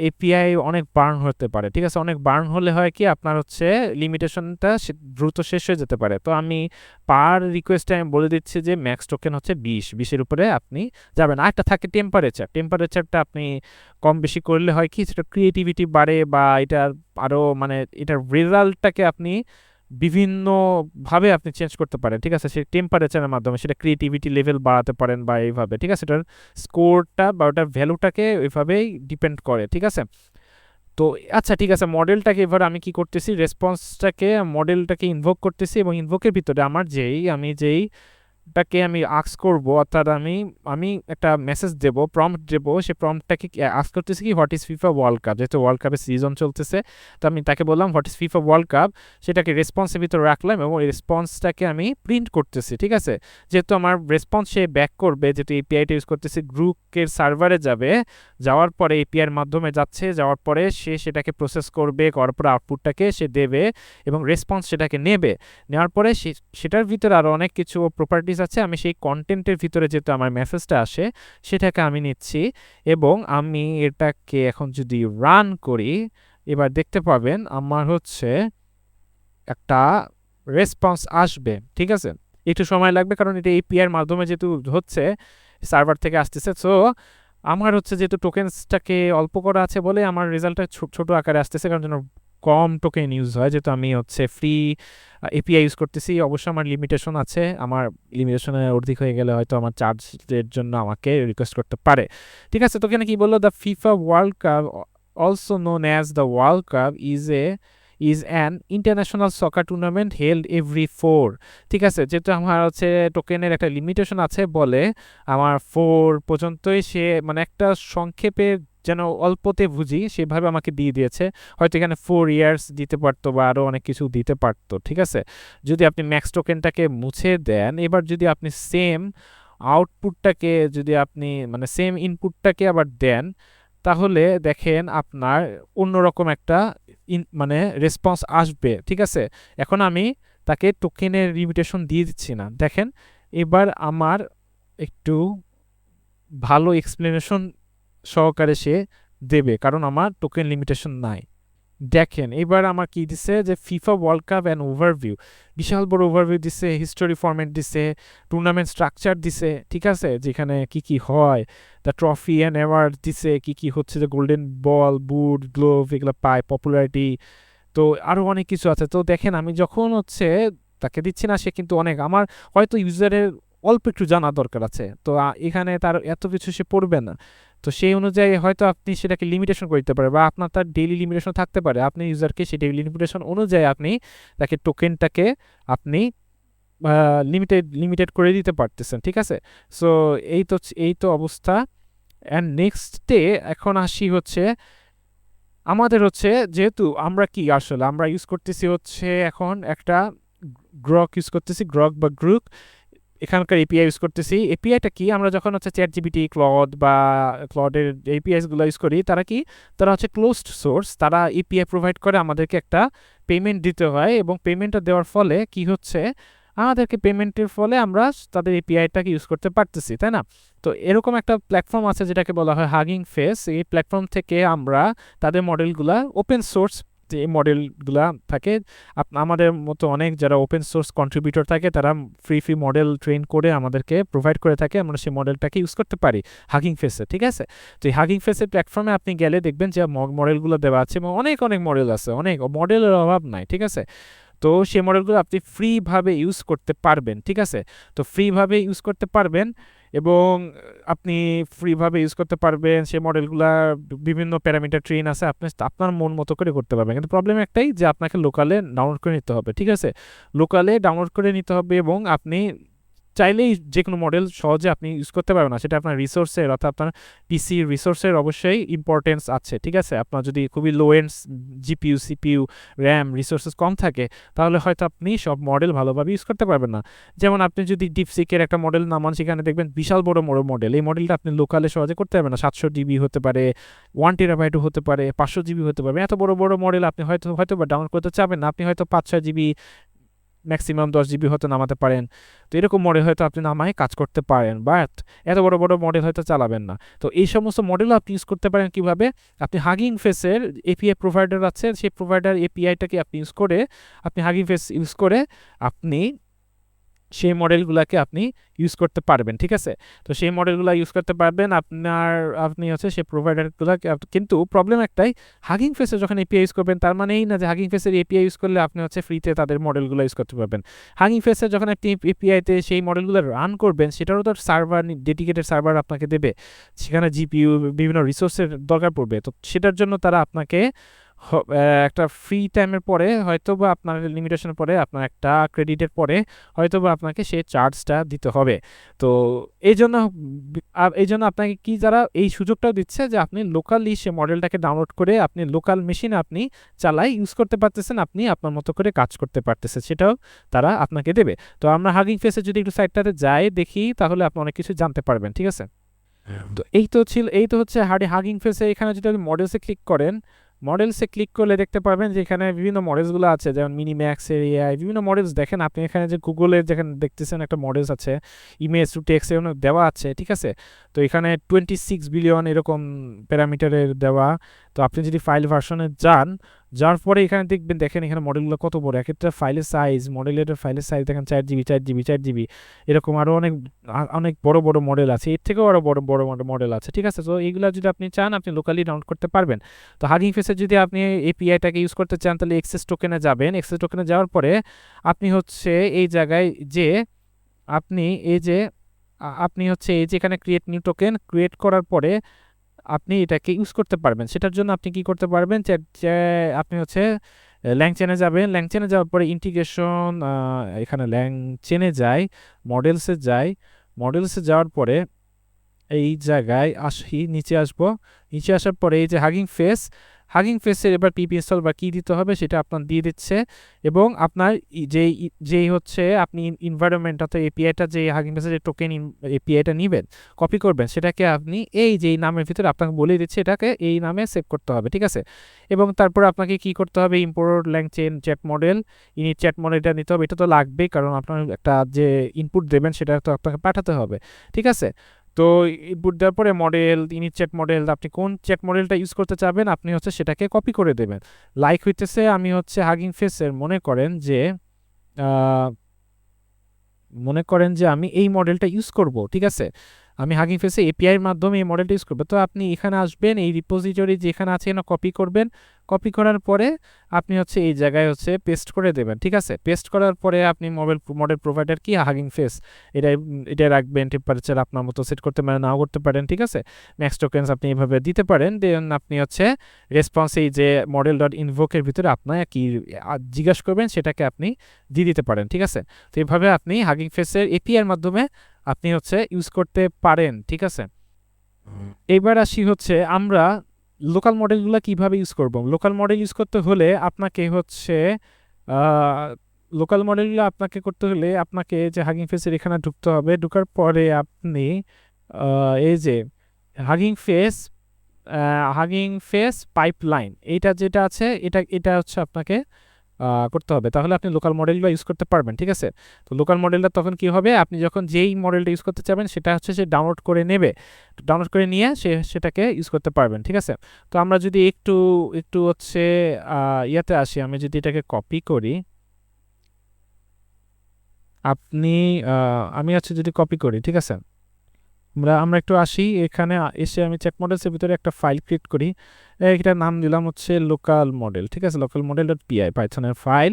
এপিআই অনেক বার্ন হতে পারে, ঠিক আছে। অনেক বার্ন হলে হয় কি আপনার হচ্ছে লিমিটেশনটা দ্রুত শেষ হয়ে যেতে পারে। তো আমি পার রিকোয়েস্টে আমি বলে দিচ্ছি যে ম্যাক্স টোকেন হচ্ছে 20-20-এর উপরে আপনি যাবেন। আরেকটা থাকে টেম্পারেচারটা আপনি কম বেশি করলে হয় কি সেটা ক্রিয়েটিভিটি বাড়ে বা এটার আরও মানে এটার রেজাল্টটাকে আপনি বিভিন্নভাবে আপনি চেঞ্জ করতে পারেন, ঠিক আছে। সেই টেম্পারেচারের মাধ্যমে সেটা ক্রিয়েটিভিটি লেভেল বাড়াতে পারেন বা এইভাবে, ঠিক আছে। এটার স্কোরটা বা ওটার ভ্যালুটাকে ওইভাবেই ডিপেন্ড করে, ঠিক আছে। তো আচ্ছা ঠিক আছে, মডেলটাকে এবার আমি কি করতেছি মডেলটাকে ইনভোক করতেছি এবং ইনভোকের ভিতরে আমার যেইটাকে আমি আস্ক করব, অর্থাৎ আমি একটা মেসেজ দেব, প্রম্পট দেব, সেই প্রম্পটটাকে আস্ক করতেছি কি what is FIFA world cup, যেহেতু ওয়ার্ল্ড কাপের সিজন চলতেছে। তো আমি তাকে বললাম what is FIFA world cup, সেটাকে রেসপন্সের ভিতরে রাখলাম এবং এই রেসপন্সটাকে আমি প্রিন্ট করতেছি, ঠিক আছে। যেহেতু আমার রেসপন্স সে ব্যাক করবে, যেহেতু এপিআইটা ইউজ করতেছি, গ্রুপের সার্ভারে যাওয়ার পরে এপিআইয়ের মাধ্যমে যাওয়ার পরে সে সেটাকে প্রসেস করবে, করার পরে আউটপুটটাকে সে দেবে এবং রেসপন্স সেটাকে নেওয়ার পরে সেটার ভিতরে আরও অনেক কিছু প্রপার্টিজ আছে। আমি সেই কন্টেন্টের ভিতরে যেহেতু আমার মেসেজটা আসে সেটাকে আমি নিচ্ছি এবং আমি এটাকে এখন যদি রান করি এবার দেখতে পাবেন আমার হচ্ছে একটা রেসপন্স আসবে, ঠিক আছে। একটু সময় লাগবে কারণ এটা এপিআইয়ের মাধ্যমে যেহেতু হচ্ছে সার্ভার থেকে আসতেছে। সো আমার হচ্ছে যেহেতু টোকেন্সটাকে অল্প করা আছে বলে আমার রেজাল্টটা ছোট আকারে আসতেছে, কারণ যেন কম টোকেন ইউজ হয়, যেহেতু আমি হচ্ছে ফ্রি এপিআই ইউজ করতেছি। অবশ্য আমার লিমিটেশন আছে, আমার লিমিটেশনের অধিক হয়ে গেলে হয়তো আমার চার্জের জন্য আমাকে রিকোয়েস্ট করতে পারে, ঠিক আছে। তো এখানে কি বললো, the FIFA world cup also known as the world cup is an international soccer tournament held every 4, ঠিক আছে। যেহেতু আমার হচ্ছে টোকেনের একটা লিমিটেশন আছে বলে আমার 4 পর্যন্তই সে মানে একটা সংক্ষেপে যেন অল্পতে বুঝি সেভাবে আমাকে দিয়ে দিয়েছে। হয়তো এখানে 4 ইয়ার্স দিতে পারতো বা আরও অনেক কিছু দিতে পারতো, ঠিক আছে, যদি আপনি ম্যাক্স টোকেনটাকে মুছে দেন। এবার যদি আপনি সেম আউটপুটটাকে যদি আপনি মানে সেম ইনপুটটাকে আবার দেন তাহলে দেখেন আপনার অন্যরকম একটা মানে রেসপন্স আসবে, ঠিক আছে। এখন আমি তাকে টোকেনের লিমিটেশন দিয়ে দিচ্ছি না, দেখেন এবার আমার একটু ভালো এক্সপ্লেনেশন সহকারে সে দেবে কারণ আমার টোকেন লিমিটেশন নাই। দেখেন এবার আমার কি দিছে যে FIFA world cup and overview, বিশাল বড় ওভারভিউ দিছে, হিস্টোরি ফরম্যাট দিছে, টুর্নামেন্ট স্ট্রাকচার দিছে, ঠিক আছে, যেখানে কি কি হয়, দ্য ট্রফি অ্যান্ড অ্যাওয়ার্ড দিছে, কি কি হচ্ছে যে গোল্ডেন বল, বুট, গ্লোভ এগুলো পায়, পপুলারিটি, তো আরও অনেক কিছু আছে। তো দেখেন আমি যখন হচ্ছে তাকে দিচ্ছি না, সে কিন্তু অনেক আমার হয়তো ইউজারের অল্প একটু জানা দরকার আছে, তো এখানে তার এত কিছু সে পড়বে না। তো সেই অনুযায়ী হয়তো আপনি সেটাকে লিমিটেশন করতে পারে বা আপনার তার ডেইলি লিমিটেশন থাকতে পারে, আপনি ইউজারকে সেই ডেইলি লিমিটেশন অনুযায়ী আপনি তাকে টোকেনটাকে আপনি লিমিটেড করে দিতে পারতেছেন, ঠিক আছে। সো এই তো অবস্থা। অ্যান্ড নেক্সট ডে এখন আসি হচ্ছে আমাদের হচ্ছে যেহেতু আমরা ইউজ করতেছি হচ্ছে এখন একটা গ্রক ইউজ করতেছি, গ্রক বা গ্রুপ, এখানকার এপিআই ইউজ করতেছি। এপিআইটা কি, আমরা যখন হচ্ছে চ্যাটজিপিটি, ক্লডের এপিআইসগুলো ইউজ করি, তারা হচ্ছে ক্লোজড সোর্স, তারা এপিআই প্রোভাইড করে, আমাদেরকে একটা পেমেন্ট দিতে হয় এবং পেমেন্টটা দেওয়ার ফলে কি হচ্ছে আমাদেরকে পেমেন্টের ফলে আমরা তাদের এপিআইটাকে ইউজ করতে পারতেছি, তাই না। তো এরকম একটা প্ল্যাটফর্ম আছে যেটাকে বলা হয় হাগিং ফেস। এই প্ল্যাটফর্ম থেকে আমরা তাদের মডেলগুলা ওপেন সোর্স যে মডেলগুলা থাকে, আমাদের মতো অনেক যারা ওপেন সোর্স কন্ট্রিবিউটর থাকে তারা ফ্রি মডেল ট্রেন করে আমাদেরকে প্রোভাইড করে থাকে, আমরা সেই মডেলটাকে ইউজ করতে পারি হাগিং ফেসে, ঠিক আছে। তো এই হাগিং ফেসের প্ল্যাটফর্মে আপনি গেলে দেখবেন যে মডেলগুলো দেওয়া আছে এবং অনেক মডেল আছে, অনেক মডেলের অভাব নাই, ঠিক আছে। তো সেই মডেলগুলো আপনি ফ্রিভাবে ইউজ করতে পারবেন, ঠিক আছে। তো ফ্রিভাবে ইউজ করতে পারবেন এবং আপনি ফ্রিভাবে ইউজ করতে পারবেন। সেই মডেলগুলা বিভিন্ন প্যারামিটার ট্রেন আছে, আপনি আপনার মন মতো করে করতে পারবেন। কিন্তু প্রবলেম একটাই যে আপনাকে লোকালে ডাউনলোড করে নিতে হবে, ঠিক আছে? লোকালে ডাউনলোড করে নিতে হবে এবং আপনি চাইলেই যে কোনো মডেল সহজে আপনি ইউজ করতে পারবেন না। সেটা আপনার রিসোর্সের অর্থাৎ আপনার পিসির রিসোর্সের অবশ্যই ইম্পর্টেন্স আছে, ঠিক আছে? আপনার যদি খুবই low end GPU, CPU, RAM resources কম থাকে, তাহলে হয়তো আপনি সব মডেল ভালোভাবে ইউজ করতে পারবেন না। যেমন আপনি যদি ডিপসিকের একটা মডেল নামান, সেখানে দেখবেন বিশাল বড় মডেল। এই মডেলটা আপনি লোকালে সহজে করতে পারবেন না। 700 জিবি হতে পারে, 1 টেরাবাইটও হতে পারে, 500 জিবি হতে পারবে। এত বড় মডেল আপনি হয়তো বা ডাউনলোড করতে চাবেন না। আপনি হয়তো 5-6 জিবি, ম্যাক্সিমাম 10 জিবি হয়তো নামাতে পারেন। তো এরকম মডেল হয়তো আপনি নামায় কাজ করতে পারেন, বাট এত বড় মডেল হয়তো চালাবেন না। তো এই সমস্ত মডেলও আপনি ইউজ করতে পারেন কিভাবে? আপনি হাগিং ফেসের এপিআই প্রোভাইডার আছে, সেই প্রোভাইডার এপিআইটাকে আপনি ইউজ করে, আপনি হাগিং ফেস ইউজ করে আপনি সেই মডেলগুলোকে আপনি ইউজ করতে পারবেন, ঠিক আছে? তো সেই মডেলগুলো ইউজ করতে পারবেন আপনি হচ্ছে সেই প্রোভাইডারগুলোকে। কিন্তু প্রবলেম একটাই, হাগিং ফেসে যখন এপিআই ইউজ করবেন, তার মানে এই না যে হাগিং ফেসের এপিআই ইউজ করলে আপনি হচ্ছে ফ্রিতে তাদের মডেলগুলো ইউজ করতে পারবেন। হাগিং ফেসে যখন আপনি এপিআইতে সেই মডেলগুলো রান করবেন, সেটারও তো সার্ভার, ডেডিকেটেড সার্ভার আপনাকে দেবে, সেখানে জিপিইউ, বিভিন্ন রিসোর্সের দরকার পড়বে। তো সেটার জন্য তারা আপনাকে একটা ফ্রি টাইমের পরে হয়তো বা আপনার লিমিটেশনের পরে, আপনার একটা ক্রেডিটের পরে হয়তো বা আপনাকে সেই চার্জটা দিতে হবে। তো এই জন্য আপনাকে কি যারা এই সুযোগটাও দিচ্ছে যে আপনি লোকালি সে মডেলটাকে ডাউনলোড করে আপনি লোকাল মেশিনে আপনি চালাই ইউজ করতে পারতেছেন, আপনি আপনার মতো করে কাজ করতে পারতেছেন, সেটাও তারা আপনাকে দেবে। তো আমরা হাগিং ফেসে যদি একটু সাইটটাতে যাই দেখি, তাহলে আপনি অনেক কিছু জানতে পারবেন, ঠিক আছে? তো এই তো হচ্ছে হাগিং ফেসে। এখানে যদি আপনি মডেলসে ক্লিক করেন, মডেলসে ক্লিক করলে দেখতে পারবেন যে এখানে বিভিন্ন মডেলসগুলো আছে, যেমন মিনিম্যাক্সের এআই, বিভিন্ন মডেলস দেখেন আপনি। এখানে যে গুগলের যেখানে দেখতেছেন একটা মডেলস আছে, ইমেজ টু টেক্সট এর দেওয়া আছে, ঠিক আছে? তো এখানে 26 বিলিয়ন এরকম প্যারামিটারের দেওয়া। তো আপনি যদি ফাইল ভার্সনে যাওয়ার পরে এখানে দেখেন এখানে মডেলগুলো কত বড়, এক একটা ফাইলের সাইজ, মডেলের ফাইলের সাইজ দেখেন 4 জিবি এরকম। আরও অনেক বড় মডেল আছে, এর থেকেও আরও বড় মডেল আছে, ঠিক আছে? তো এইগুলো যদি আপনি চান, আপনি লোকালি ডাউনলোড করতে পারবেন। তো হাগিং ফেসে যদি আপনি এপিআইটাকে ইউজ করতে চান, তাহলে এক্সেস টোকেনে যাবেন। এক্সেস টোকেনে যাওয়ার পরে আপনি হচ্ছে এই জায়গায় যে আপনি এই যে আপনি হচ্ছে এই যে এখানে ক্রিয়েট নিউ টোকেন ক্রিয়েট করার পরে আপনি এটাকে ইউজ করতে পারবেন। সেটার জন্য আপনি কি করতে পারবেন, আপনি হচ্ছে ল্যাংচেনে যাবেন। ল্যাংচেনে যাওয়ার পরে ইন্টিগ্রেশন, এখানে ল্যাংচেনে মডেলসে যাওয়ার পরে এই জায়গায় নিচে আসার পরে এই যে হাগিং ফেসের এবার পিপি ইনস্টল বা কি দিতে হবে সেটা আপনার দিয়ে দিচ্ছে। এবং আপনার যেই হচ্ছে আপনি এনভায়রনমেন্ট অর্থাৎ এপিআইটা, যে হাগিং ফেসের যে টোকেন এপিআইটা নেবেন, কপি করবেন, সেটাকে আপনি এই যে নামের ভিতরে আপনাকে বলে দিচ্ছে এটাকে এই নামে সেভ করতে হবে, ঠিক আছে? এবং তারপর আপনাকে কি করতে হবে, import LangChain chat model, init chat মডেলটা নিতে হবে। এটা তো লাগবেই, কারণ আপনার একটা যে ইনপুট দেবেন সেটা তো আপনাকে পাঠাতে হবে, ঠিক আছে? তো ইনপুট দেওয়ার পরে ইনিট চ্যাট মডেল, আপনি কোন চ্যাট মডেলটা ইউজ করতে চাবেন আপনি হচ্ছে সেটাকে কপি করে দেবেন। লাইক হইতেছে আমি হচ্ছে হাগিং ফেসের মনে করেন যে আমি এই মডেলটা ইউজ করব, ঠিক আছে? আমি হাগিং ফেসে এপিআইয়ের মাধ্যমে এই মডেলটা ইউজ করবো। তো আপনি এখানে আসবেন, এই রিপোজিটরি যেখানে আছে এখানে কপি করবেন। কপি করার পরে আপনি হচ্ছে এই জায়গায় হচ্ছে পেস্ট করে দেবেন, ঠিক আছে? পেস্ট করার পরে আপনি মডেল প্রোভাইডার কি হাগিং ফেস এটা রাখবেন। টেম্পারেচার আপনার মতো সেট করতে পারেন, নাও করতে পারেন, ঠিক আছে? ম্যাক্স টোকেন্স আপনি এইভাবে দিতে পারেন। দেন আপনি হচ্ছে রেসপন্স এই যে মডেল ডট ইনভোকের ভিতরে আপনার কি জিজ্ঞাসা করবেন সেটাকে আপনি দিয়ে দিতে পারেন, ঠিক আছে? তো এইভাবে আপনি হাগিং ফেসের এপিআইয়ের মাধ্যমে আপনি হচ্ছে ইউজ করতে পারেন, ঠিক আছে? এবার আসি হচ্ছে আমরা লোকাল মডেলগুলো কিভাবে ইউজ করব। লোকাল মডেল ইউজ করতে হলে আপনাকে হচ্ছে যে হাগিং ফেসের এখানে ঢুকতে হবে। ঢুকার পরে আপনি এই যে হাগিং ফেস পাইপলাইন এইটা যেটা আছে এটা হচ্ছে আপনাকে করতে হবে, তাহলে আপনি লোকাল মডেলটা ইউজ করতে পারবেন, ঠিক আছে? তো লোকাল মডেলটা তখন কি হবে, আপনি যখন যেই মডেলটা ইউজ করতে চাবেন সেটা হচ্ছে সে ডাউনলোড করে নিয়ে সেটাকে ইউজ করতে পারবেন, ঠিক আছে? তো আমরা যদি একটু হচ্ছে ইয়াতে আসি, আমি যদি এটাকে কপি করি, আমি হচ্ছে যদি কপি করি, ঠিক আছে? আমরা একটু আসি, এখানে এসে আমি চ্যাট মডেলসের ভিতরে একটা ফাইল ক্রিয়েট করি। এটার নাম দিলাম হচ্ছে লোকাল মডেল, ঠিক আছে? লোকাল মডেল ডট পিআই পাইথনের ফাইল।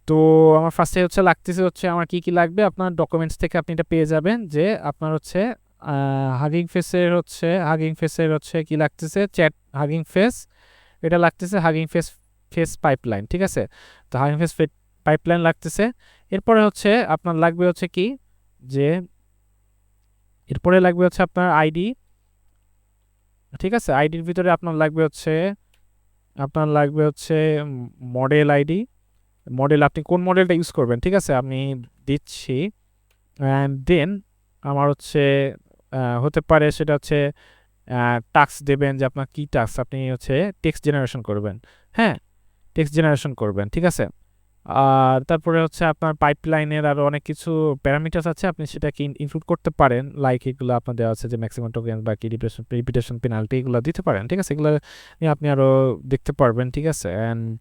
তো আমার ফার্স্টে লাগতেছে আমার কি লাগবে, আপনার ডকুমেন্টস থেকে আপনি এটা পেয়ে যাবেন যে আপনার হচ্ছে হাগিং ফেসের হচ্ছে কি লাগতেছে, চ্যাট হাগিং ফেস, এটা লাগতেছে হাগিং ফেস পাইপলাইন, ঠিক আছে। তো হাগিং ফেস পাইপলাইন লাগতেছে। এরপরে হচ্ছে আপনার লাগবে হচ্ছে কি, যে এরপরে লাগবে হচ্ছে আপনার আইডি, ঠিক আছে। আইডির ভিতরে আপনার লাগবে হচ্ছে মডেল আইডি, মডেল আপনি কোন মডেলটা ইউজ করবেন, ঠিক আছে, আমি দিচ্ছি। অ্যান্ড দেন আমার হচ্ছে হতে পারে সেটা হচ্ছে টাস্ক দেবেন, যে আপনার কি টাস্ক, আপনি হচ্ছে টেক্সট জেনারেশন করবেন, হ্যাঁ টেক্সট জেনারেশন করবেন, ঠিক আছে। আর তারপরে হচ্ছে আপনার পাইপলাইনের আরও অনেক কিছু প্যারামিটার্স আছে, আপনি সেটাকে ইনক্লুড করতে পারেন, লাইক এগুলো আপনার দেওয়া আছে যে ম্যাক্সিমাম টোকেন বা কি রিপিটেশন পেনাল্টি, এগুলো দিতে পারেন, ঠিক আছে। এগুলো নিয়ে আপনি আরও দেখতে পারবেন, ঠিক আছে। অ্যান্ড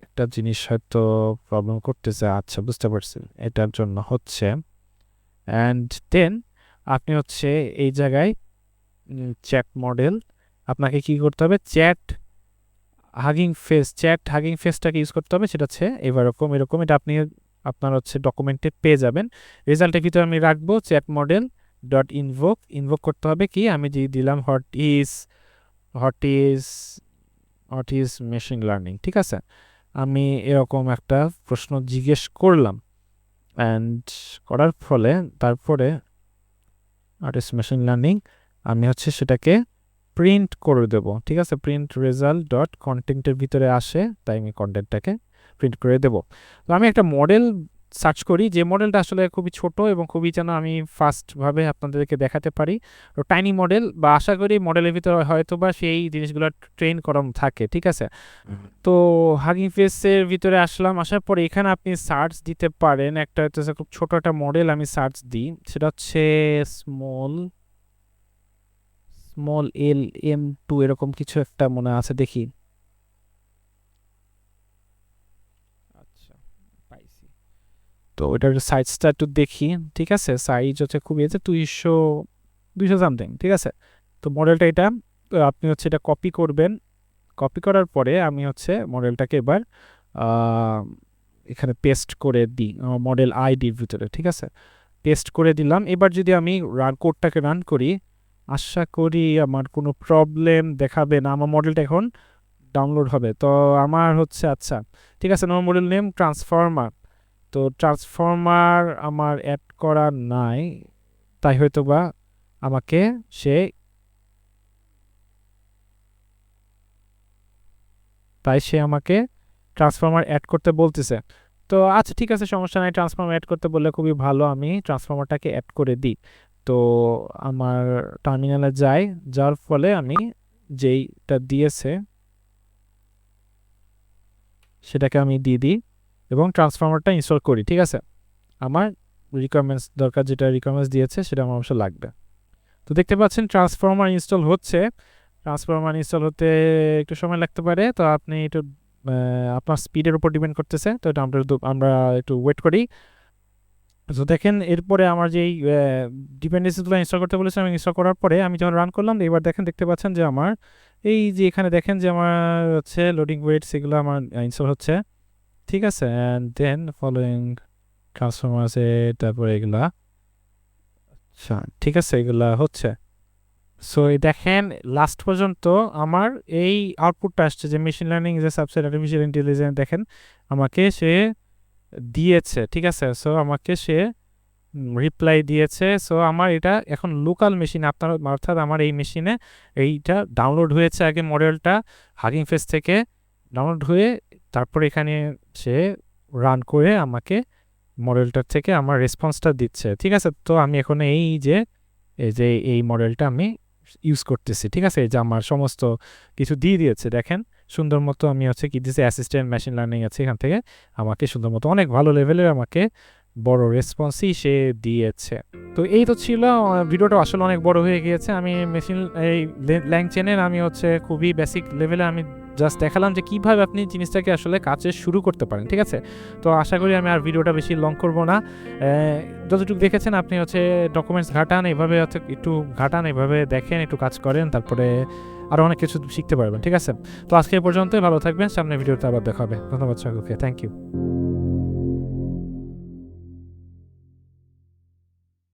একটা জিনিস হয়তো প্রবলেম করতেছে, আচ্ছা বুঝতে পারছি, এটার জন্য হচ্ছে। অ্যান্ড দেন আপনি হচ্ছে এই জায়গায় চ্যাট মডেল, আপনাকে কি করতে হবে, চ্যাট হাগিং ফেসটাকে ইউজ করতে হবে, সেটা হচ্ছে এরকম, এটা আপনি আপনার হচ্ছে ডকুমেন্টে পেয়ে যাবেন। রেজাল্টের ভিতরে আমি রাখবো চ্যাট মডেল ডট ইনভোক করতে হবে কি, আমি যে দিলাম হোয়াট ইজ মেশিন লার্নিং, ঠিক আছে। আমি এরকম একটা প্রশ্ন জিজ্ঞেস করলাম, অ্যান্ড করার ফলে তারপরে হোয়াট ইজ মেশিন লার্নিং আমি হচ্ছে সেটাকে প্রিন্ট করে দেব, ঠিক আছে। প্রিন্ট রেজাল্ট ডট কন্টেন্টের ভিতরে আসে, তাই আমি কন্টেন্টটাকে প্রিন্ট করে দেব। তো আমি একটা মডেল সার্চ করি, যে মডেলটা আসলে খুবই ছোট এবং খুবই যেন আমি ফাস্টভাবে আপনাদেরকে দেখাতে পারি, তো টাইনি মডেল, বা আশা করি মডেলের ভিতরে হয়তো বা সেই জিনিসগুলো ট্রেন করানো থাকে, ঠিক আছে। তো হাগিং ফেসের ভিতরে আসলাম, আসার পরে এখানে আপনি সার্চ দিতে পারেন, একটা হচ্ছে খুব ছোট একটা মডেল আমি সার্চ দিই, সেটা হচ্ছে স্মল LM2 এরকম কিছু একটা মনে আছে, দেখি। আচ্ছা পাইছি, তো এটার সাইজটা একটু দেখি, ঠিক আছে। সাইজ হচ্ছে খুবই, আছে 200 সামথিং, ঠিক আছে। তো মডেলটা এটা, আপনি হচ্ছে এটা কপি করবেন, কপি করার পরে আমি হচ্ছে মডেলটাকে এবার এখানে পেস্ট করে দিই আমার মডেল আইডির ভিতরে, ঠিক আছে। পেস্ট করে দিলাম। এবার যদি আমি কোডটাকে রান করি, আশা করি আমার কোনো প্রবলেম দেখাবে না, আমার মডেলটা এখন ডাউনলোড হবে। তো আমার হচ্ছে, আচ্ছা ঠিক আছে, আমার মডেল নেম ট্রান্সফর্মার, তো ট্রান্সফর্মার আমার অ্যাড করা নাই, তাই হয়তো বা আমাকে সে আমাকে ট্রান্সফর্মার অ্যাড করতে বলতেছে। তো আচ্ছা ঠিক আছে, সমস্যা নাই, ট্রান্সফর্মার অ্যাড করতে বললে খুবই ভালো, আমি ট্রান্সফর্মারটাকে অ্যাড করে দিই। তো আমার টার্মিনালে যাওয়ার ফলে আমি যেইটা দিয়েছে সেটাকে আমি দিয়ে দিই এবং ট্রান্সফর্মারটা ইনস্টল করি, ঠিক আছে। আমার রিকোয়ারমেন্টস দরকার, যেটা রিকোয়ারমেন্টস দিয়েছে সেটা আমার অবশ্য লাগবে। তো দেখতে পাচ্ছেন ট্রান্সফর্মার ইনস্টল হচ্ছে, ট্রান্সফর্মার ইনস্টল হতে একটু সময় লাগতে পারে, তো আপনি একটু আপনার স্পিডের উপর ডিপেন্ড করতেছে, তো এটা আমরা একটু ওয়েট করি। তো দেখেন এরপরে আমার যেই ডিপেন্ডেন্সিগুলো ইনস্টল করতে বলেছে, আমি ইনস্টল করার পরে আমি যখন রান করলাম, এবার দেখতে পাচ্ছেন যে আমার এই যে এখানে দেখেন যে আমার হচ্ছে লোডিং ওয়েটস, এগুলো আমার ইনস্টল হচ্ছে, ঠিক আছে। অ্যান্ড দেন ফলোয়িং ট্রান্সফর্মার আছে, তারপরে এগুলা, আচ্ছা ঠিক আছে, এগুলা হচ্ছে। সো দেখেন লাস্ট পর্যন্ত আমার এই আউটপুটটা আসছে, যে মেশিন লার্নিং যে সাবসেট আর্টিফিশিয়াল ইন্টেলিজেন্স, দেখেন আমাকে সে দিয়েছে, ঠিক আছে। সো আমাকে সে রিপ্লাই দিয়েছে। সো আমার এটা এখন লোকাল মেশিন, আপনার অর্থাৎ আমার এই মেশিনে এইটা ডাউনলোড হয়েছে আগে, মডেলটা হাগিং ফেস থেকে ডাউনলোড হয়ে তারপর এখানে সে রান করে আমাকে মডেলটার থেকে আমার রেসপন্সটা দিচ্ছে, ঠিক আছে। তো আমি এখন এই যে এই মডেলটা আমি ইউজ করতেছি, ঠিক আছে। এই যে আমার সমস্ত কিছু দিয়ে দিয়েছে, দেখেন সুন্দর মতো আমি হচ্ছে কি দিয়েছে, অ্যাসিস্ট্যান্ট মেশিন লার্নিং আছে, এখান থেকে আমাকে সুন্দর মতো অনেক ভালো লেভেলের আমাকে বড় রেসপন্সই সে দিয়েছে। তো এই তো ছিল ভিডিওটা, আসলে অনেক বড় হয়ে গিয়েছে। আমি মেশিন এই ল্যাংচেনের আমি হচ্ছে খুবই বেসিক লেভেলে আমি জাস্ট দেখালাম যে কীভাবে আপনি জিনিসটাকে আসলে কাজে শুরু করতে পারেন, ঠিক আছে। তো আশা করি আমি আর ভিডিওটা বেশি লং করবো না, যতটুকু দেখেছেন আপনি হচ্ছে ডকুমেন্টস ঘাটান, এইভাবে হচ্ছে একটু ঘাটান, এইভাবে দেখেন, একটু কাজ করেন, তারপরে আরও অনেক কিছু শিখতে পারবেন, ঠিক আছে। তো আজকে এই পর্যন্তই, ভালো থাকবেন, সামনের ভিডিওতে আবার দেখা হবে। ধন্যবাদ সকলকে, থ্যাংক ইউ।